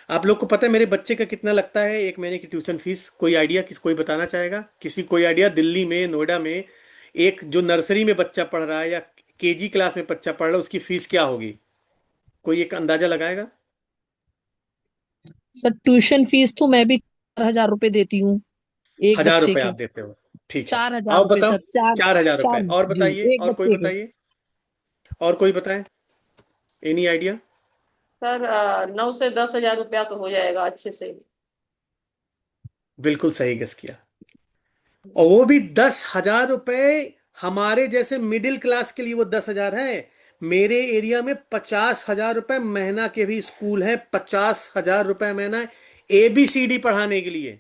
आप लोग को पता है मेरे बच्चे का कितना लगता है एक महीने की ट्यूशन फीस? कोई आइडिया? कोई बताना चाहेगा? कोई आइडिया? दिल्ली में, नोएडा में एक जो नर्सरी में बच्चा पढ़ रहा है या केजी क्लास में बच्चा पढ़ रहा है, उसकी फीस क्या होगी? कोई एक अंदाजा लगाएगा? सर ट्यूशन फीस तो मैं भी 4,000 रुपए देती हूँ एक 1000 रुपए बच्चे आप की। देते हो? ठीक है। 4,000 आओ रुपए बताओ। सर, चार। 4000 रुपए। चार। और जी, बताइए, एक और कोई बच्चे के। बताइए, और कोई बताए? Any idea? सर 9 से 10 हजार रुपया तो हो जाएगा अच्छे से। बिल्कुल सही गेस किया। और वो भी 10,000 रुपए। हमारे जैसे मिडिल क्लास के लिए वो 10,000 है। मेरे एरिया में 50,000 रुपए महीना के भी स्कूल हैं, 50,000 रुपए महीना ABCD पढ़ाने के लिए।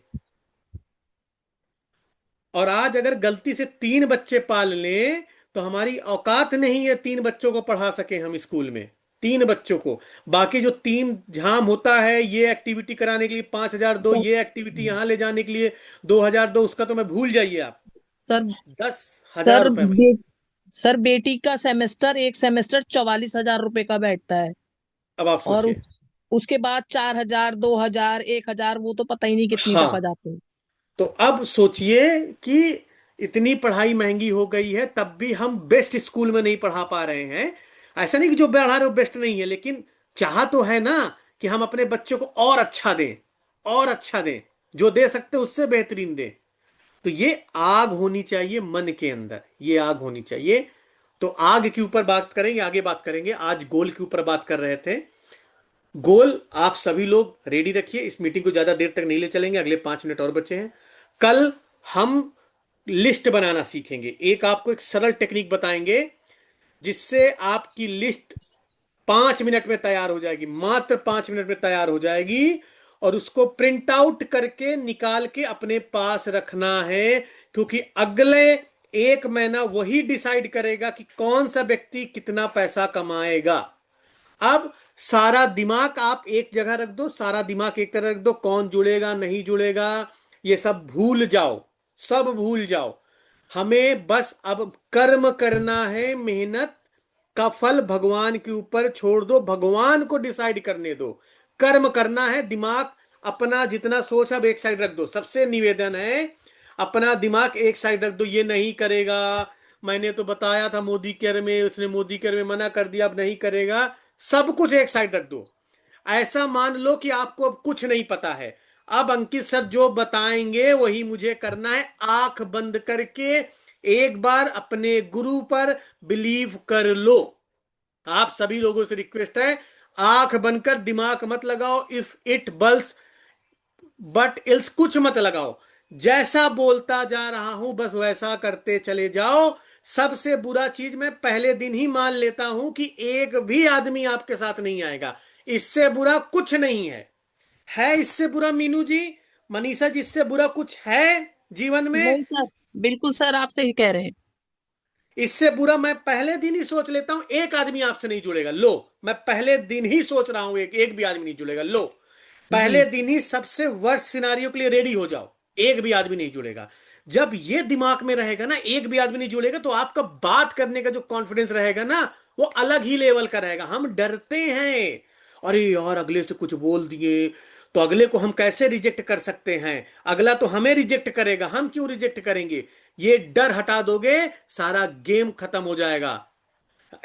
और आज अगर गलती से 3 बच्चे पाल लें तो हमारी औकात नहीं है 3 बच्चों को पढ़ा सके हम स्कूल में। 3 बच्चों को। बाकी जो 3 झाम होता है ये एक्टिविटी कराने के लिए 5,000 दो, सर ये एक्टिविटी यहां ले जाने के लिए 2,000 दो, उसका तो मैं भूल जाइए आप। सर 10,000 रुपए में। सर बेटी का सेमेस्टर, एक सेमेस्टर 44,000 रुपए का बैठता है। अब आप और सोचिए। उसके बाद 4,000, 2,000, 1,000, वो तो पता ही नहीं कितनी दफा हाँ, जाते हैं। तो अब सोचिए कि इतनी पढ़ाई महंगी हो गई है, तब भी हम बेस्ट स्कूल में नहीं पढ़ा पा रहे हैं। ऐसा नहीं कि जो पढ़ा रहे हो बेस्ट नहीं है, लेकिन चाह तो है ना कि हम अपने बच्चों को और अच्छा दें, और अच्छा दें, जो दे सकते हैं उससे बेहतरीन दें। तो ये आग होनी चाहिए मन के अंदर, ये आग होनी चाहिए। तो आग के ऊपर बात करेंगे, आगे बात करेंगे। आज गोल के ऊपर बात कर रहे थे। गोल आप सभी लोग रेडी रखिए, इस मीटिंग को ज्यादा देर तक नहीं ले चलेंगे, अगले 5 मिनट और बचे हैं। कल हम लिस्ट बनाना सीखेंगे। आपको एक सरल टेक्निक बताएंगे जिससे आपकी लिस्ट 5 मिनट में तैयार हो जाएगी, मात्र 5 मिनट में तैयार हो जाएगी। और उसको प्रिंट आउट करके निकाल के अपने पास रखना है, क्योंकि अगले 1 महीना वही डिसाइड करेगा कि कौन सा व्यक्ति कितना पैसा कमाएगा। अब सारा दिमाग आप एक जगह रख दो, सारा दिमाग एक तरह रख दो। कौन जुड़ेगा नहीं जुड़ेगा ये सब भूल जाओ, सब भूल जाओ। हमें बस अब कर्म करना है, मेहनत का फल भगवान के ऊपर छोड़ दो, भगवान को डिसाइड करने दो। कर्म करना है। दिमाग अपना जितना सोच अब एक साइड रख दो। सबसे निवेदन है अपना दिमाग एक साइड रख दो। ये नहीं करेगा, मैंने तो बताया था मोदी केयर में, उसने मोदी केयर में मना कर दिया, अब नहीं करेगा। सब कुछ एक साइड रख दो। ऐसा मान लो कि आपको अब कुछ नहीं पता है। अब अंकित सर जो बताएंगे वही मुझे करना है। आंख बंद करके एक बार अपने गुरु पर बिलीव कर लो। आप सभी लोगों से रिक्वेस्ट है, आंख बंद कर दिमाग मत लगाओ। If it balls but ills कुछ मत लगाओ। जैसा बोलता जा रहा हूं बस वैसा करते चले जाओ। सबसे बुरा चीज मैं पहले दिन ही मान लेता हूं कि एक भी आदमी आपके साथ नहीं आएगा। इससे बुरा कुछ नहीं है इससे बुरा मीनू जी, मनीषा जी, इससे बुरा कुछ है जीवन में? नहीं सर, बिल्कुल सर, आप सही कह रहे हैं। इससे बुरा मैं पहले दिन ही सोच लेता हूं एक आदमी आपसे नहीं जुड़ेगा। लो, मैं पहले दिन ही सोच रहा हूं एक भी आदमी नहीं जुड़ेगा। लो, पहले जी। दिन ही सबसे वर्स्ट सिनारियो के लिए रेडी हो जाओ, एक भी आदमी नहीं जुड़ेगा। जब ये दिमाग में रहेगा ना एक भी आदमी नहीं जुड़ेगा, तो आपका बात करने का जो कॉन्फिडेंस रहेगा ना वो अलग ही लेवल का रहेगा। हम डरते हैं, अरे यार अगले से कुछ बोल दिए तो अगले को हम कैसे रिजेक्ट कर सकते हैं, अगला तो हमें रिजेक्ट करेगा, हम क्यों रिजेक्ट करेंगे। ये डर हटा दोगे, सारा गेम खत्म हो जाएगा।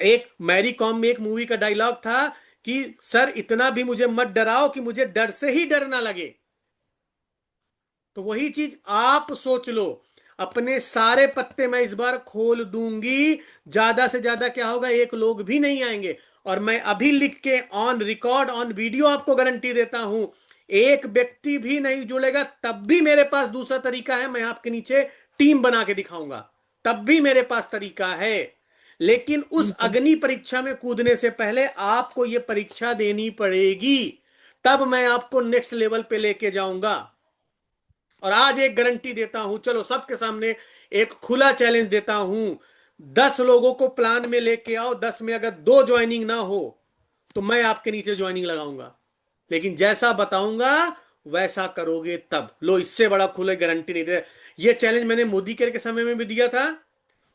एक मैरी कॉम में एक मूवी का डायलॉग था कि सर इतना भी मुझे मत डराओ कि मुझे डर से ही डर ना लगे। तो वही चीज आप सोच लो, अपने सारे पत्ते मैं इस बार खोल दूंगी, ज्यादा से ज्यादा क्या होगा, एक लोग भी नहीं आएंगे। और मैं अभी लिख के ऑन रिकॉर्ड ऑन वीडियो आपको गारंटी देता हूं, एक व्यक्ति भी नहीं जुड़ेगा तब भी मेरे पास दूसरा तरीका है, मैं आपके नीचे टीम बना के दिखाऊंगा, तब भी मेरे पास तरीका है। लेकिन उस अग्नि परीक्षा में कूदने से पहले आपको यह परीक्षा देनी पड़ेगी, तब मैं आपको नेक्स्ट लेवल पे लेके जाऊंगा। और आज एक गारंटी देता हूं, चलो सबके सामने एक खुला चैलेंज देता हूं, 10 लोगों को प्लान में लेके आओ, 10 में अगर 2 ज्वाइनिंग ना हो तो मैं आपके नीचे ज्वाइनिंग लगाऊंगा, लेकिन जैसा बताऊंगा वैसा करोगे तब। लो, इससे बड़ा खुला गारंटी नहीं दे। ये चैलेंज मैंने मोदी केयर के समय में भी दिया था,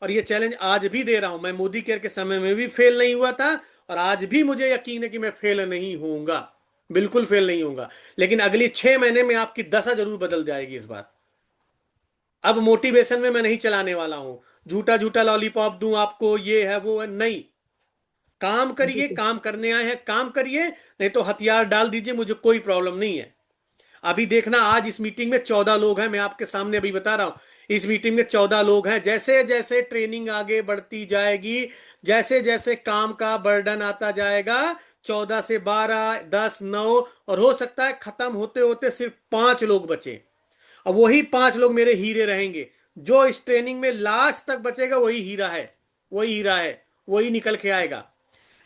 और ये चैलेंज आज भी दे रहा हूं। मैं मोदी केयर के समय में भी फेल नहीं हुआ था, और आज भी मुझे यकीन है कि मैं फेल नहीं होऊंगा, बिल्कुल फेल नहीं होऊंगा। लेकिन अगली 6 महीने में आपकी दशा जरूर बदल जाएगी इस बार। अब मोटिवेशन में मैं नहीं चलाने वाला हूं, झूठा झूठा लॉलीपॉप दूं आपको, ये है वो है, नहीं। काम करिए, काम करने आए हैं काम करिए, नहीं तो हथियार डाल दीजिए, मुझे कोई प्रॉब्लम नहीं है। अभी देखना, आज इस मीटिंग में 14 लोग हैं, मैं आपके सामने अभी बता रहा हूं, इस मीटिंग में 14 लोग हैं। जैसे जैसे ट्रेनिंग आगे बढ़ती जाएगी, जैसे जैसे काम का बर्डन आता जाएगा, 14 से 12, 10, 9, और हो सकता है खत्म होते होते सिर्फ 5 लोग बचे। अब वही 5 लोग मेरे हीरे रहेंगे। जो इस ट्रेनिंग में लास्ट तक बचेगा वही हीरा है, वही हीरा है, वही निकल के आएगा।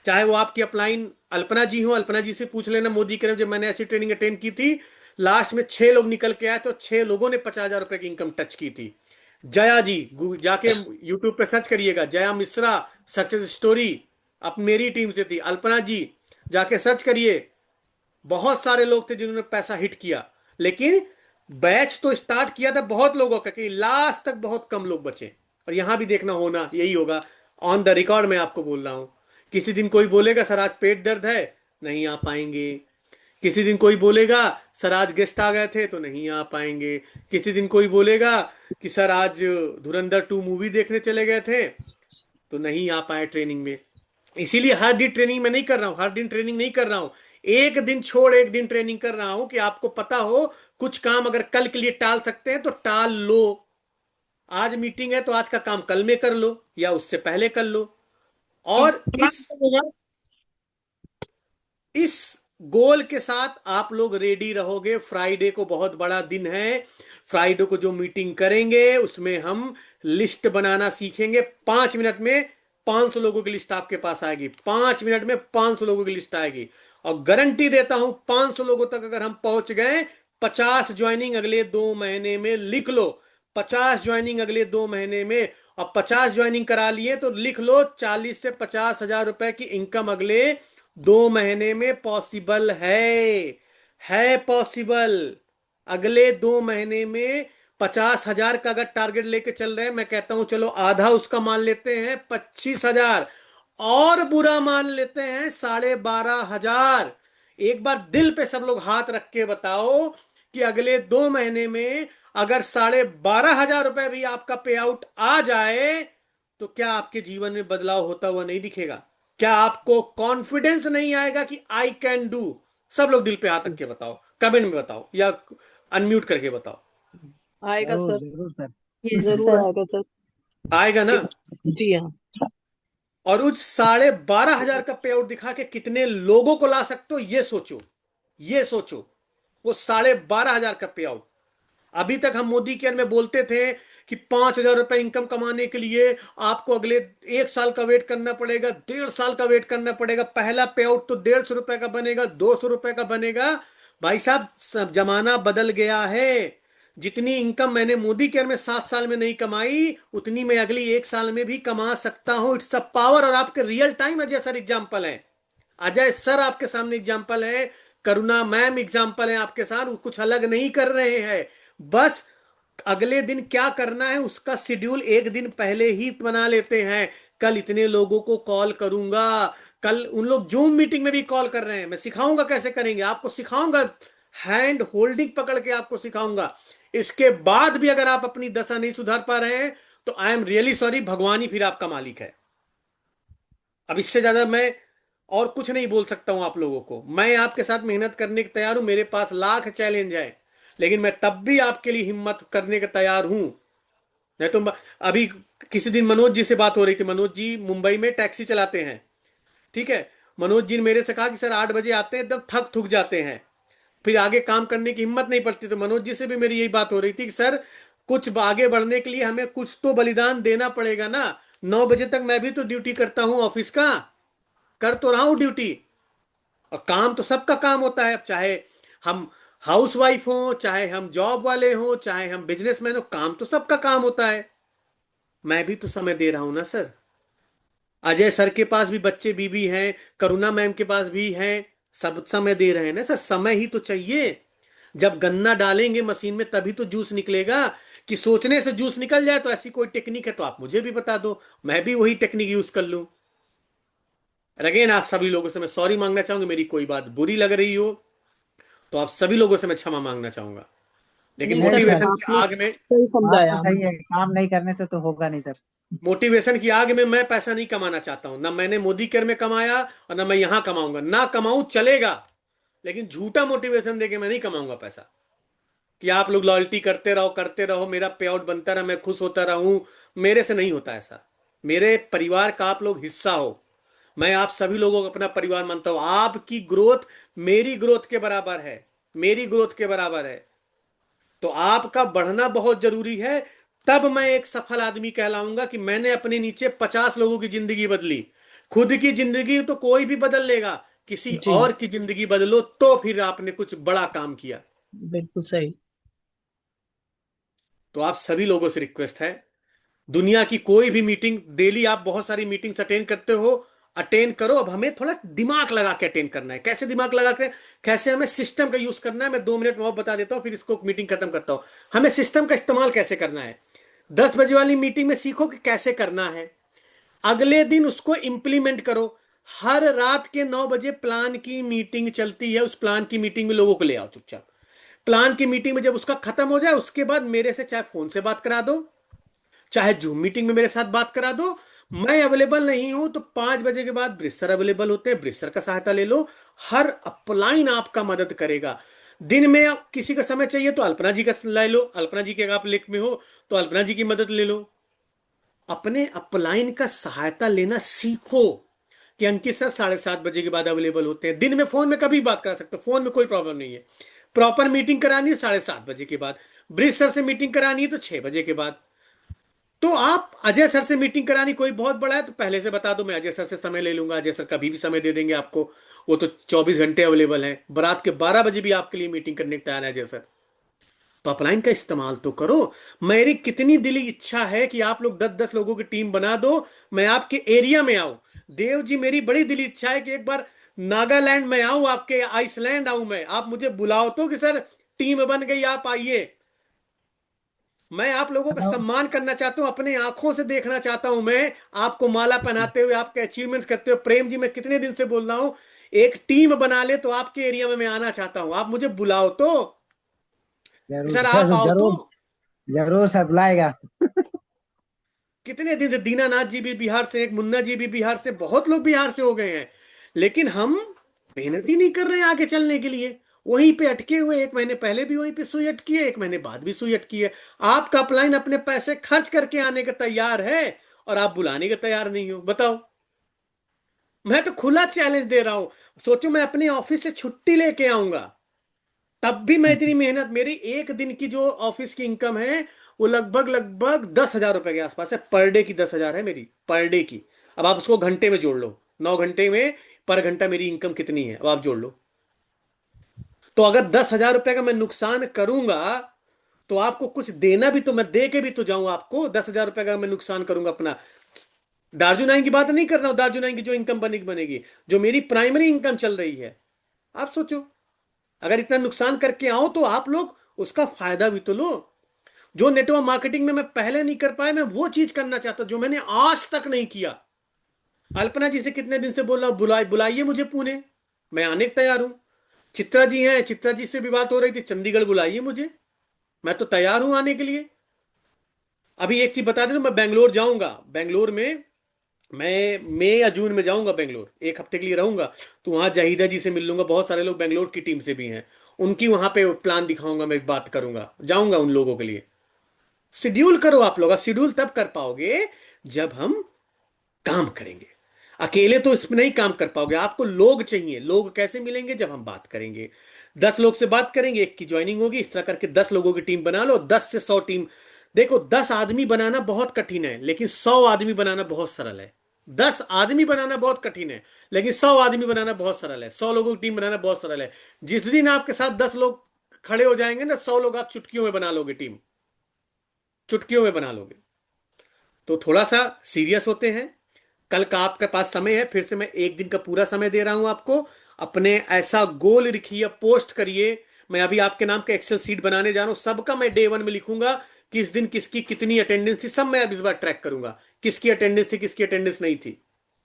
चाहे वो आपकी अपलाइन अल्पना जी हो, अल्पना जी से पूछ लेना, मोदी के जब मैंने ऐसी ट्रेनिंग अटेंड की थी, लास्ट में 6 लोग निकल के आए तो 6 लोगों ने 50,000 रुपए की इनकम टच की थी। जया जी, जाके यूट्यूब पे सर्च करिएगा, जया मिश्रा सक्सेस स्टोरी, अब मेरी टीम से थी। अल्पना जी, जाके सर्च करिए, बहुत सारे लोग थे जिन्होंने पैसा हिट किया। लेकिन बैच तो स्टार्ट किया था बहुत लोगों का, कि लास्ट तक बहुत कम लोग बचे। और यहां भी देखना होना यही होगा, ऑन द रिकॉर्ड मैं आपको बोल रहा हूं। किसी दिन कोई बोलेगा सर आज पेट दर्द है, नहीं आ पाएंगे। किसी दिन कोई बोलेगा सर आज गेस्ट आ गए थे तो नहीं आ पाएंगे। किसी दिन कोई बोलेगा कि सर आज धुरंधर 2 मूवी देखने चले गए थे तो नहीं आ पाए ट्रेनिंग में। इसीलिए हर दिन ट्रेनिंग में नहीं कर रहा हूं, हर दिन ट्रेनिंग नहीं कर रहा हूं, एक दिन छोड़ एक दिन ट्रेनिंग कर रहा हूं, कि आपको पता हो कुछ काम अगर कल के लिए टाल सकते हैं तो टाल लो। आज मीटिंग है तो आज का काम कल में कर लो या उससे पहले कर लो। और इस गोल के साथ आप लोग रेडी रहोगे। फ्राइडे को बहुत बड़ा दिन है, फ्राइडे को जो मीटिंग करेंगे उसमें हम लिस्ट बनाना सीखेंगे। 5 मिनट में 500 लोगों की लिस्ट आपके पास आएगी, 5 मिनट में 500 लोगों की लिस्ट आएगी। और गारंटी देता हूं 500 लोगों तक अगर हम पहुंच गए, 50 ज्वाइनिंग अगले 2 महीने में, लिख लो 50 ज्वाइनिंग अगले 2 महीने में। और 50 ज्वाइनिंग करा लिए तो लिख लो 40 से 50,000 रुपए की इनकम अगले 2 महीने में पॉसिबल है पॉसिबल। अगले 2 महीने में 50,000 का अगर टारगेट लेके चल रहे हैं, मैं कहता हूं चलो आधा उसका मान लेते हैं 25,000, और बुरा मान लेते हैं 12,500। एक बार दिल पे सब लोग हाथ रख के बताओ कि अगले 2 महीने में अगर 12,500 रुपए भी आपका पे आउट आ जाए तो क्या आपके जीवन में बदलाव होता हुआ नहीं दिखेगा? क्या आपको कॉन्फिडेंस नहीं आएगा कि आई कैन डू? सब लोग दिल पे हाथ रख के बताओ, कमेंट में बताओ या अनम्यूट करके बताओ। आएगा सर, जरूर सर। यस जरूर सर। आएगा सर। आएगा ना? जी हाँ। और उस 12,500 का पे आउट दिखा के कितने लोगों को ला सकते हो, ये सोचो, ये सोचो। वो 12,500 का पे आउट। अभी तक हम मोदी केयर में बोलते थे कि 5,000 रुपए इनकम कमाने के लिए आपको अगले 1 साल का वेट करना पड़ेगा, 1.5 साल का वेट करना पड़ेगा, पहला पे आउट तो 150 रुपए का बनेगा, 200 रुपए का बनेगा। भाई साहब, सब जमाना बदल गया है। जितनी इनकम मैंने मोदी केयर में 7 साल में नहीं कमाई, उतनी मैं अगली 1 साल में भी कमा सकता हूं। It's a power. और आपके real time Ajay sir example है, अजय सर आपके सामने एग्जाम्पल है, करुणा मैम एग्जाम्पल है आपके साथ। वो कुछ अलग नहीं कर रहे हैं, बस अगले दिन क्या करना है उसका शेड्यूल एक दिन पहले ही बना लेते हैं। कल इतने लोगों को कॉल करूंगा, कल उन लोग जूम मीटिंग में भी कॉल कर रहे हैं, मैं सिखाऊंगा कैसे करेंगे, आपको सिखाऊंगा, हैंड होल्डिंग पकड़ के आपको सिखाऊंगा। इसके बाद भी अगर आप अपनी दशा नहीं सुधार पा रहे हैं तो आई एम रियली सॉरी, भगवान ही फिर आपका मालिक है। अब इससे ज्यादा मैं और कुछ नहीं बोल सकता हूं आप लोगों को। मैं आपके साथ मेहनत करने के तैयार हूं, मेरे पास लाख चैलेंज है, लेकिन मैं तब भी आपके लिए हिम्मत करने के तैयार हूं। नहीं तो अभी किसी दिन मनोज जी से बात हो रही थी, मनोज जी मुंबई में टैक्सी चलाते हैं, ठीक है। मनोज जी ने मेरे से कहा कि सर 8 बजे आते हैं, एकदम थक थक जाते हैं, फिर आगे काम करने की हिम्मत नहीं पड़ती। तो मनोज जी से भी मेरी यही बात हो रही थी कि सर कुछ आगे बढ़ने के लिए हमें कुछ तो बलिदान देना पड़ेगा ना। 9 बजे तक मैं भी तो ड्यूटी करता हूं ऑफिस का, कर तो रहा हूं ड्यूटी। और काम तो सबका काम होता है, अब चाहे हम हाउस वाइफ हो, चाहे हम जॉब वाले हो, चाहे हम बिजनेसमैन हो, काम तो सबका काम होता है। मैं भी तो समय दे रहा हूं ना सर। अजय सर के पास भी बच्चे बीबी हैं, करुणा मैम के पास भी हैं, सब समय दे रहे हैं ना सर। समय ही तो चाहिए। जब गन्ना डालेंगे मशीन में तभी तो जूस निकलेगा। कि सोचने से जूस निकल जाए, तो ऐसी कोई टेक्निक है तो आप मुझे भी बता दो, मैं भी वही टेक्निक यूज कर लूं। अगेन आप सभी लोगों से मैं सॉरी मांगना चाहूंगा, मेरी कोई बात बुरी लग रही हो तो आप सभी लोगों से मैं क्षमा मांगना चाहूंगा। लेकिन नहीं नहीं सर, सर, मोटिवेशन की आपने आग में, सही बात समझाया तो हमें। सही है, काम नहीं करने से तो होगा नहीं सर। मोटिवेशन की आग में मैं पैसा नहीं कमाना चाहता हूं। ना मैंने मोदी केयर में कमाया और ना मैं यहां कमाऊंगा, ना कमाऊं चलेगा, लेकिन झूठा मोटिवेशन देके मैं नहीं कमाऊंगा पैसा। कि आप लोग लॉयल्टी करते रहो, मेरा पे आउट बनता रहा, मैं खुश होता रहूं। मेरे से नहीं होता ऐसा। मेरे परिवार का आप लोग हिस्सा हो। मैं आप सभी लोगों को अपना परिवार मानता हूं। आपकी ग्रोथ मेरी ग्रोथ के बराबर है, मेरी ग्रोथ के बराबर है। तो आपका बढ़ना बहुत जरूरी है। तब मैं एक सफल आदमी कहलाऊंगा कि मैंने अपने नीचे 50 लोगों की जिंदगी बदली। खुद की जिंदगी तो कोई भी बदल लेगा, किसी जी, और की जिंदगी बदलो तो फिर आपने कुछ बड़ा काम किया। बिल्कुल सही। तो आप सभी लोगों से रिक्वेस्ट है, दुनिया की कोई भी मीटिंग, डेली आप बहुत सारी मीटिंग्स अटेंड करते हो, अटेंड करो। अब हमें थोड़ा दिमाग लगा के अटेंड करना है। कैसे दिमाग लगा के? कैसे हमें सिस्टम का यूज करना है, मैं 2 मिनट में और बता देता हूं, फिर इसको मीटिंग खत्म करता हूं। हमें सिस्टम का इस्तेमाल कैसे करना है, 10 बजे वाली मीटिंग में सीखो कि कैसे करना है। अगले दिन उसको इंप्लीमेंट करो। हर रात के 9 बजे प्लान की मीटिंग चलती है, उस प्लान की मीटिंग में लोगों को ले आओ चुपचाप। प्लान की मीटिंग में जब उसका खत्म हो जाए, उसके बाद मेरे से चाहे फोन से बात करा दो, चाहे जूम मीटिंग में मेरे साथ बात करा दो। मैं अवेलेबल नहीं हूं तो 5 बजे के बाद ब्रिस्सर अवेलेबल होते हैं, ब्रिस्सर का सहायता ले लो। हर अपलाइन आपका मदद करेगा। दिन में आप किसी का समय चाहिए तो अल्पना जी का ले लो, अल्पना जी के आप लिंक में हो तो अल्पना जी की मदद ले लो। अपने अपलाइन का सहायता लेना सीखो कि अंकित सर 7:30 बजे के बाद अवेलेबल होते हैं। दिन में फोन में कभी बात करा सकते हो, फोन में कोई प्रॉब्लम नहीं है। प्रॉपर मीटिंग करानी है 7:30 बजे के बाद। ब्रिज सर से मीटिंग करानी है तो 6 बजे के बाद। तो आप अजय सर से मीटिंग करानी कोई बहुत बड़ा है तो पहले से बता दो, मैं अजय सर से समय ले लूंगा, अजय सर कभी भी समय दे देंगे आपको। वो तो 24 घंटे अवेलेबल हैं। रात के 12 बजे भी आपके लिए मीटिंग करने को तैयार है अजय सर। तो अपलाइन का इस्तेमाल तो करो। मेरी कितनी दिली इच्छा है कि आप लोग 10-10 लोगों की टीम बना दो, मैं आपके एरिया में आऊं। देव जी, मेरी बड़ी दिली इच्छा है कि एक बार नागालैंड में आऊं, आपके आइसलैंड आऊं मैं, आप मुझे बुलाओ तो कि सर टीम बन गई, आप आइए। मैं आप लोगों का सम्मान करना चाहता हूं, अपने आंखों से देखना चाहता हूं मैं आपको माला पहनाते हुए, आपके अचीवमेंट्स करते हुए। प्रेम जी, मैं कितने दिन से बोल रहा हूं, एक टीम बना ले तो आपके एरिया में मैं आना चाहता हूं, आप मुझे बुलाओ तो कि जरूर सर आप सर, आओ तो। जरूर। जरूर सर, बुलाएगा। कितने दिन से दीनानाथ जी भी बिहार से, एक मुन्ना जी भी बिहार से, बहुत लोग बिहार से हो गए हैं, लेकिन हम मेहनत ही नहीं कर रहे हैं आगे चलने के लिए। वहीं पे अटके हुए, 1 महीने पहले भी वहीं पे सुई अटकी है, 1 महीने बाद भी सुई अटकी है। आपका अपलाइन अपने पैसे खर्च करके आने का तैयार है और आप बुलाने के तैयार नहीं हो, बताओ। मैं तो खुला चैलेंज दे रहा हूं। सोचो मैं अपने ऑफिस से छुट्टी लेके आऊंगा, तब भी मैं इतनी मेहनत, मेरी एक दिन की जो ऑफिस की इनकम है वो लगभग लगभग 10,000 रुपए के आसपास है। पर डे की 10,000 है मेरी, पर डे की। अब आप उसको घंटे में जोड़ लो, 9 घंटे में पर घंटा मेरी इनकम कितनी है, अब आप जोड़ लो। तो अगर 10,000 रुपए का मैं नुकसान करूंगा तो आपको कुछ देना भी तो, मैं दे के भी तो जाऊं आपको। 10,000 रुपए का मैं नुकसान करूंगा अपना, दार्जुनाइन की बात नहीं कर रहा हूं, दार्जुनाइन की जो इनकम बनेगी बनेगी, जो मेरी प्राइमरी इनकम चल रही है। आप सोचो, अगर इतना नुकसान करके आओ तो आप लोग उसका फायदा भी तो लो। जो नेटवर्क मार्केटिंग में मैं पहले नहीं कर पाया, मैं वो चीज करना चाहता हूं जो मैंने आज तक नहीं किया। अल्पना जी से कितने दिन से बोल रहा हूं, बुलाइए मुझे पुणे, मैं आने को तैयार हूं। चित्रा जी हैं, चित्रा जी से भी बात हो रही थी, चंडीगढ़ बुलाइए मुझे, मैं तो तैयार हूं आने के लिए। अभी एक चीज बता दे, मैं बेंगलोर जाऊंगा, बेंगलोर में मैं मई या जून में जाऊंगा बेंगलोर, एक हफ्ते के लिए रहूंगा। तो वहां जहीदा जी से मिल लूंगा, बहुत सारे लोग बेंगलोर की टीम से भी हैं, उनकी वहां पे प्लान दिखाऊंगा, मैं बात करूंगा, जाऊंगा उन लोगों के लिए। शेड्यूल करो आप लोग, शेड्यूल तब कर पाओगे जब हम काम करेंगे। अकेले तो इसमें नहीं काम कर पाओगे, आपको लोग चाहिए। लोग कैसे मिलेंगे? जब हम बात करेंगे, 10 लोग से बात करेंगे, एक की ज्वाइनिंग होगी, इस तरह करके 10 लोगों की टीम बना लो, 10 से 100 टीम। देखो 10 आदमी बनाना बहुत कठिन है, लेकिन 100 आदमी बनाना बहुत सरल है। 10 आदमी बनाना बहुत कठिन है, लेकिन 100 आदमी बनाना बहुत सरल है। 100 लोगों की टीम बनाना बहुत सरल है। जिस दिन आपके साथ 10 लोग खड़े हो जाएंगे ना, 100 लोग आप चुटकियों में बना लोगे, टीम चुटकियों में बना लोगे। तो थोड़ा सा सीरियस होते हैं। कल का आपके पास समय है, फिर से मैं एक दिन का पूरा समय दे रहा हूं आपको। अपने ऐसा गोल लिखिए, पोस्ट करिए। मैं अभी आपके नाम का एक्सेल सीट बनाने जा रहा हूं, सबका मैं डे 1 में लिखूंगा, किस दिन किसकी कितनी अटेंडेंस थी, सब मैं अब इस बार ट्रैक करूंगा, किसकी अटेंडेंस थी किसकी अटेंडेंस नहीं थी।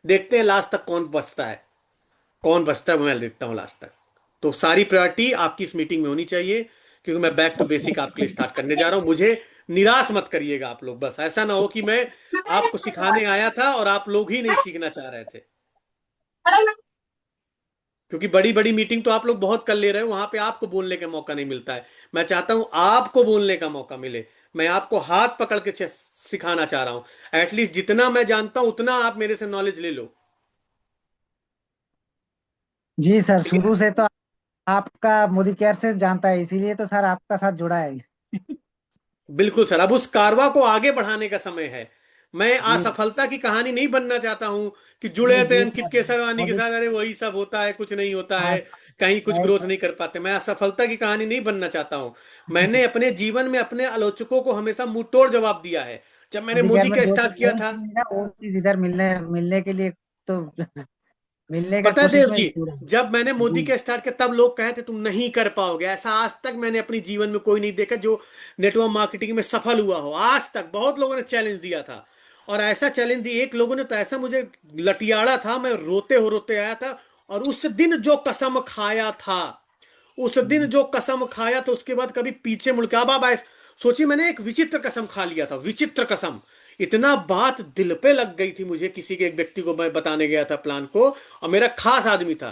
देखते हैं लास्ट तक कौन बचता है, कौन बचता है, मैं देखता हूं लास्ट तक। तो सारी प्रायोरिटी आपकी इस मीटिंग में होनी चाहिए, क्योंकि मैं बैक टू बेसिक आपके लिए स्टार्ट करने जा रहा हूं। मुझे निराश मत करिएगा आप लोग, बस ऐसा ना हो कि मैं आपको सिखाने आया था और आप लोग ही नहीं सीखना चाह रहे थे। क्योंकि बड़ी बड़ी मीटिंग तो आप लोग बहुत कर ले रहे हो, वहां पे आपको बोलने का मौका नहीं मिलता है। मैं चाहता हूं आपको बोलने का मौका मिले। मैं आपको हाथ पकड़ के सिखाना चाह रहा हूं। एटलीस्ट जितना मैं जानता हूं उतना आप मेरे से नॉलेज ले लो। जी सर, ठीक है? शुरू से तो आपका मोदी केयर से जानता है, इसीलिए तो सर आपका साथ जुड़ा है। बिल्कुल सर, अब उस कारवा को आगे बढ़ाने का समय है। मैं जी असफलता की कहानी नहीं बनना चाहता हूं कि जुड़े जी थे जी अंकित सर। केसरवानी के मोदी। साथ, अरे वही सब होता है, कुछ नहीं होता हाँ है, कहीं कुछ नहीं ग्रोथ सर। नहीं कर पाते। मैं असफलता की कहानी नहीं बनना चाहता हूं। मैंने अपने जीवन में अपने आलोचकों को हमेशा मुंह तोड़ जवाब दिया है। जब मैंने मोदी केयर मोदी में का जो स्टार्ट चीज किया नहीं था, मिली ना, वो चीज इधर मिलने मिलने के लिए तो मिलने का पता है कोशिश देव में जी, जुड़ा। जब मैंने मोदी जी के स्टार्ट किया तब लोग कहे थे तुम नहीं कर पाओगे। ऐसा आज तक मैंने अपने जीवन में कोई नहीं देखा जो नेटवर्क मार्केटिंग में सफल हुआ हो। आज तक बहुत लोगों ने चैलेंज दिया था, और ऐसा चैलेंज दिया, एक लोगों ने तो ऐसा मुझे लटियाड़ा था, मैं रोते हो रोते आया था। और उस दिन जो कसम खाया था, उस दिन जो कसम खाया तो उसके बाद कभी पीछे मुड़ के, अब आप सोचिए, मैंने एक विचित्र कसम खा लिया था, विचित्र कसम। इतना बात दिल पे लग गई थी मुझे, किसी के एक व्यक्ति को मैं बताने गया था प्लान को, और मेरा खास आदमी था।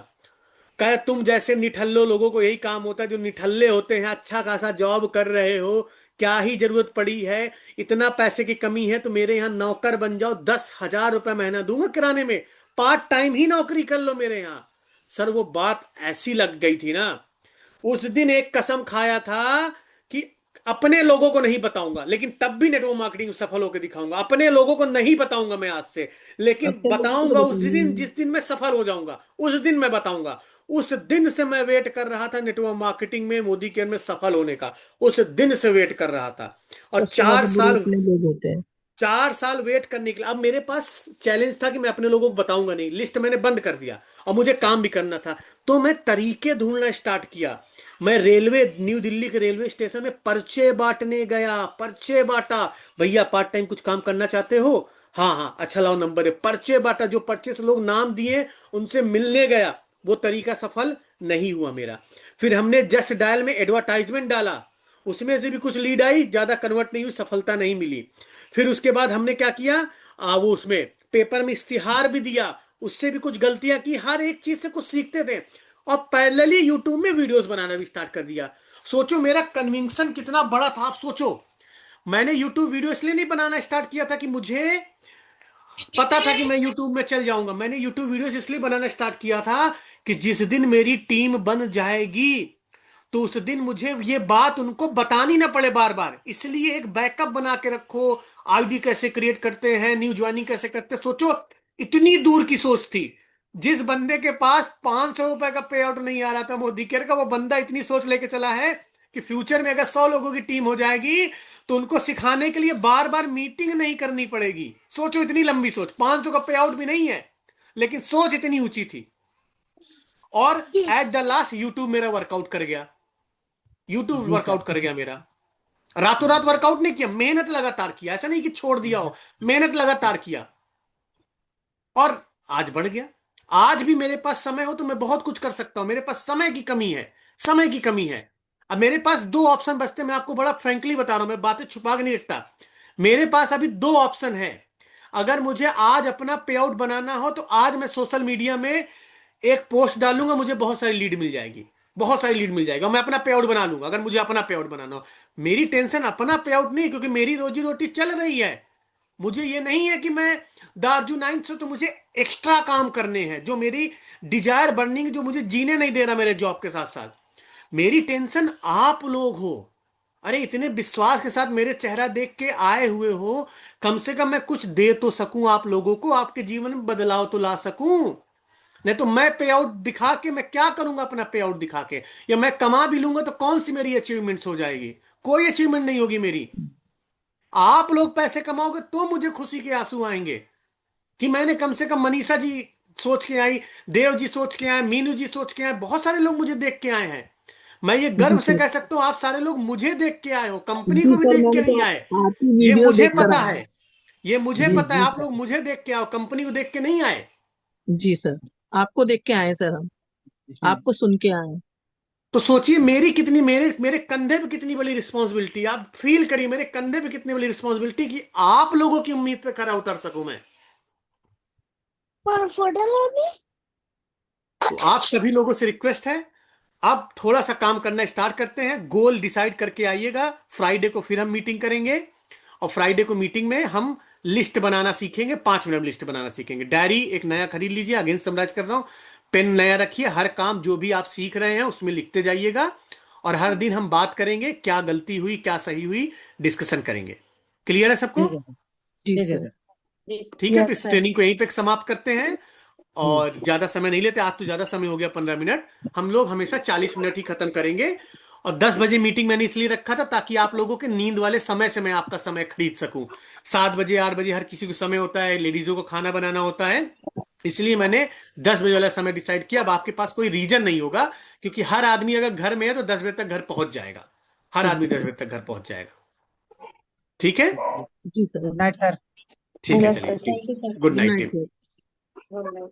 कहे तुम जैसे निठल्लो लोगों को यही काम होता है, जो निठल्ले होते हैं, अच्छा खासा जॉब कर रहे हो, क्या ही जरूरत पड़ी है, इतना पैसे की कमी है तो मेरे यहां नौकर बन जाओ, 10,000 रुपए महीना दूंगा किराने में, पार्ट टाइम ही नौकरी कर लो मेरे यहां। सर वो बात ऐसी लग गई थी ना, उस दिन एक कसम खाया था कि अपने लोगों को नहीं बताऊंगा, लेकिन तब भी नेटवर्क मार्केटिंग में सफल होकर दिखाऊंगा। अपने लोगों को नहीं बताऊंगा मैं आज से, लेकिन अपने लोगों को बताऊंगा तो उस दिन, बताइए। जिस दिन मैं सफल हो जाऊंगा उस दिन मैं बताऊंगा। उस दिन से मैं वेट कर रहा था नेटवर्क मार्केटिंग में, मोदी केयर में सफल होने का। उस दिन से वेट कर रहा था, और सबसे चार ज्यादा बुरे साल अपने लोग होते हैं। 4 साल वेट करने के लिए अब मेरे पास चैलेंज था कि मैं अपने लोगों को बताऊंगा नहीं, लिस्ट मैंने बंद कर दिया, और मुझे काम भी करना था। तो मैं तरीके ढूंढना स्टार्ट किया। मैं रेलवे, न्यू दिल्ली के रेलवे स्टेशन में पर्चे बांटने गया, पर्चे बांटा। भैया पार्ट टाइम कुछ काम करना चाहते हो? हाँ हाँ, अच्छा लाओ नंबर है। पर्चे बांटा, जो पर्चे से लोग नाम दिए उनसे मिलने गया। वो तरीका सफल नहीं हुआ मेरा। फिर हमने जस्ट डायल में एडवर्टाइजमेंट डाला, उसमें से भी कुछ लीड आई, ज्यादा कन्वर्ट नहीं हुई, सफलता नहीं मिली। फिर उसके बाद हमने क्या किया, वो उसमें पेपर में इश्तिहार भी दिया, उससे भी कुछ गलतियां की, हर एक चीज से कुछ सीखते थे। और पैरेलली यूट्यूब में वीडियोस बनाना भी स्टार्ट कर दिया। सोचो मेरा कन्विक्शन कितना बड़ा था, आप सोचो। मैंने यूट्यूब वीडियो इसलिए नहीं बनाना स्टार्ट किया था कि मुझे पता था कि मैं यूट्यूब में चल जाऊंगा। मैंने यूट्यूब वीडियोस इसलिए बनाना स्टार्ट किया था कि जिस दिन मेरी टीम बन जाएगी तो उस दिन मुझे ये बात उनको बतानी ना पड़े बार बार। इसलिए एक बैकअप बना के रखो, आईडी कैसे क्रिएट करते हैं, न्यू ज्वाइनिंग कैसे करते हैं। सोचो इतनी दूर की सोच थी। जिस बंदे के पास 500 रुपए का पे आउट नहीं आ रहा था मोदी केयर का, वो बंदा इतनी सोच लेके चला है कि फ्यूचर में अगर 100 लोगों की टीम हो जाएगी तो उनको सिखाने के लिए बार बार मीटिंग नहीं करनी पड़ेगी। सोचो इतनी लंबी सोच, 500 का पे आउट भी नहीं है, लेकिन सोच इतनी ऊंची थी। और एट द लास्ट यूट्यूब मेरा वर्कआउट कर गया, यूट्यूब जी सर। वर्कआउट कर गया मेरा। रातों रात वर्कआउट नहीं किया, मेहनत लगातार किया, ऐसा नहीं कि छोड़ दिया हो, मेहनत लगातार किया, और आज बढ़ गया। आज भी मेरे पास समय हो तो मैं बहुत कुछ कर सकता हूं, मेरे पास समय की कमी है, समय की कमी है। अब मेरे पास 2 ऑप्शन बचते हैं, मैं आपको बड़ा फ्रेंकली बता रहा हूं, मैं बातें छुपा के नहीं रखता। मेरे पास अभी 2 ऑप्शन है। अगर मुझे आज अपना पे आउट बनाना हो तो आज मैं सोशल मीडिया में एक पोस्ट डालूंगा, मुझे बहुत सारी लीड मिल जाएगी, बहुत सारी लीड मिल जाएगा, मैं अपना पे आउट बना लूंगा अगर मुझे अपना पे आउट बनाना हो। मेरी टेंशन अपना पे आउट नहीं, क्योंकि मेरी रोजी रोटी चल रही है। मुझे ये नहीं है कि मैं दारजू 9 से, तो मुझे एक्स्ट्रा काम करने हैं जो मेरी डिजायर बर्निंग, जो मुझे जीने नहीं दे रहा मेरे जॉब के साथ साथ। मेरी टेंशन आप लोग हो। अरे इतने विश्वास के साथ मेरे चेहरा देख के आए हुए हो, कम से कम मैं कुछ दे तो सकूं आप लोगों को, आपके जीवन में बदलाव तो ला सकूं। नहीं तो मैं पे आउट दिखा के मैं क्या करूंगा? अपना पे आउट दिखा के, या मैं कमा भी लूंगा तो कौन सी मेरी अचीवमेंट्स हो जाएगी? कोई अचीवमेंट नहीं होगी मेरी। आप लोग पैसे कमाओगे तो मुझे खुशी के आंसू आएंगे कि मैंने कम से कम मनीषा जी सोच के आई, देव जी सोच के आए, मीनू जी सोच के आए, बहुत सारे लोग मुझे देख के आए हैं। मैं ये जी गर्व से सर। कह सकता हूं आप सारे लोग मुझे देख के आए हो, कंपनी जी को भी सर, देख के मैंने नहीं तो आए। आपकी ये वीडियो मुझे देख कर पता आया है, हूँ। ये मुझे जी पता है, जी आप सर। लोग मुझे देख के आओ, कंपनी को देख के नहीं आए। जी सर, आपको देख के आए सर हम, आपको सुन के आए। तो सोचिए मेरी कितनी, मेरे मेरे कंधे पे कितनी बड़ी रिस्पॉन्सिबिलिटी, आप फील करिए मेरे कंधे पे कितनी बड़ी रिस्पॉन्सिबिलिटी कि आप लोगों की उम्मीद पे खरा उतर सकूं मैं। तो आप सभी लोगों से रिक्वेस्ट है, अब थोड़ा सा काम करना स्टार्ट करते हैं, गोल डिसाइड करके आइएगा। फ्राइडे को फिर हम मीटिंग करेंगे, और फ्राइडे को मीटिंग में हम लिस्ट बनाना सीखेंगे, 5 मिनट में लिस्ट बनाना सीखेंगे। डायरी एक नया खरीद लीजिए, अगेन समराइज कर रहा हूं, पेन नया रखिए, हर काम जो भी आप सीख रहे हैं उसमें लिखते जाइएगा, और हर दिन हम बात करेंगे, क्या गलती हुई क्या सही हुई, डिस्कशन करेंगे। क्लियर है सबको? ठीक है सर। जी ठीक है सर। सर। जी ठीक है, तो यस इस सर। ट्रेनिंग को यहीं पे समाप्त करते हैं, ठीक। और ज्यादा समय नहीं लेते, आज तो ज्यादा समय हो गया 15 मिनट। हम लोग हमेशा 40 मिनट ही खत्म करेंगे। और 10 बजे मीटिंग मैंने इसलिए रखा था ताकि आप लोगों के नींद वाले समय से मैं आपका समय खरीद सकूं। 7 बजे 8 बजे हर किसी को समय होता है, लेडीजों को खाना बनाना होता है, इसलिए मैंने 10 बजे वाला समय डिसाइड किया। अब आपके पास कोई रीजन नहीं होगा, क्योंकि हर आदमी अगर घर में है तो 10 बजे तक घर पहुंच जाएगा, हर आदमी 10 बजे तक घर पहुंच जाएगा। ठीक है? जी सर। Good night sir. ठीक है, यस चलिए सर, ठीक। Thank you sir. Good good night night team. Sir. Ji.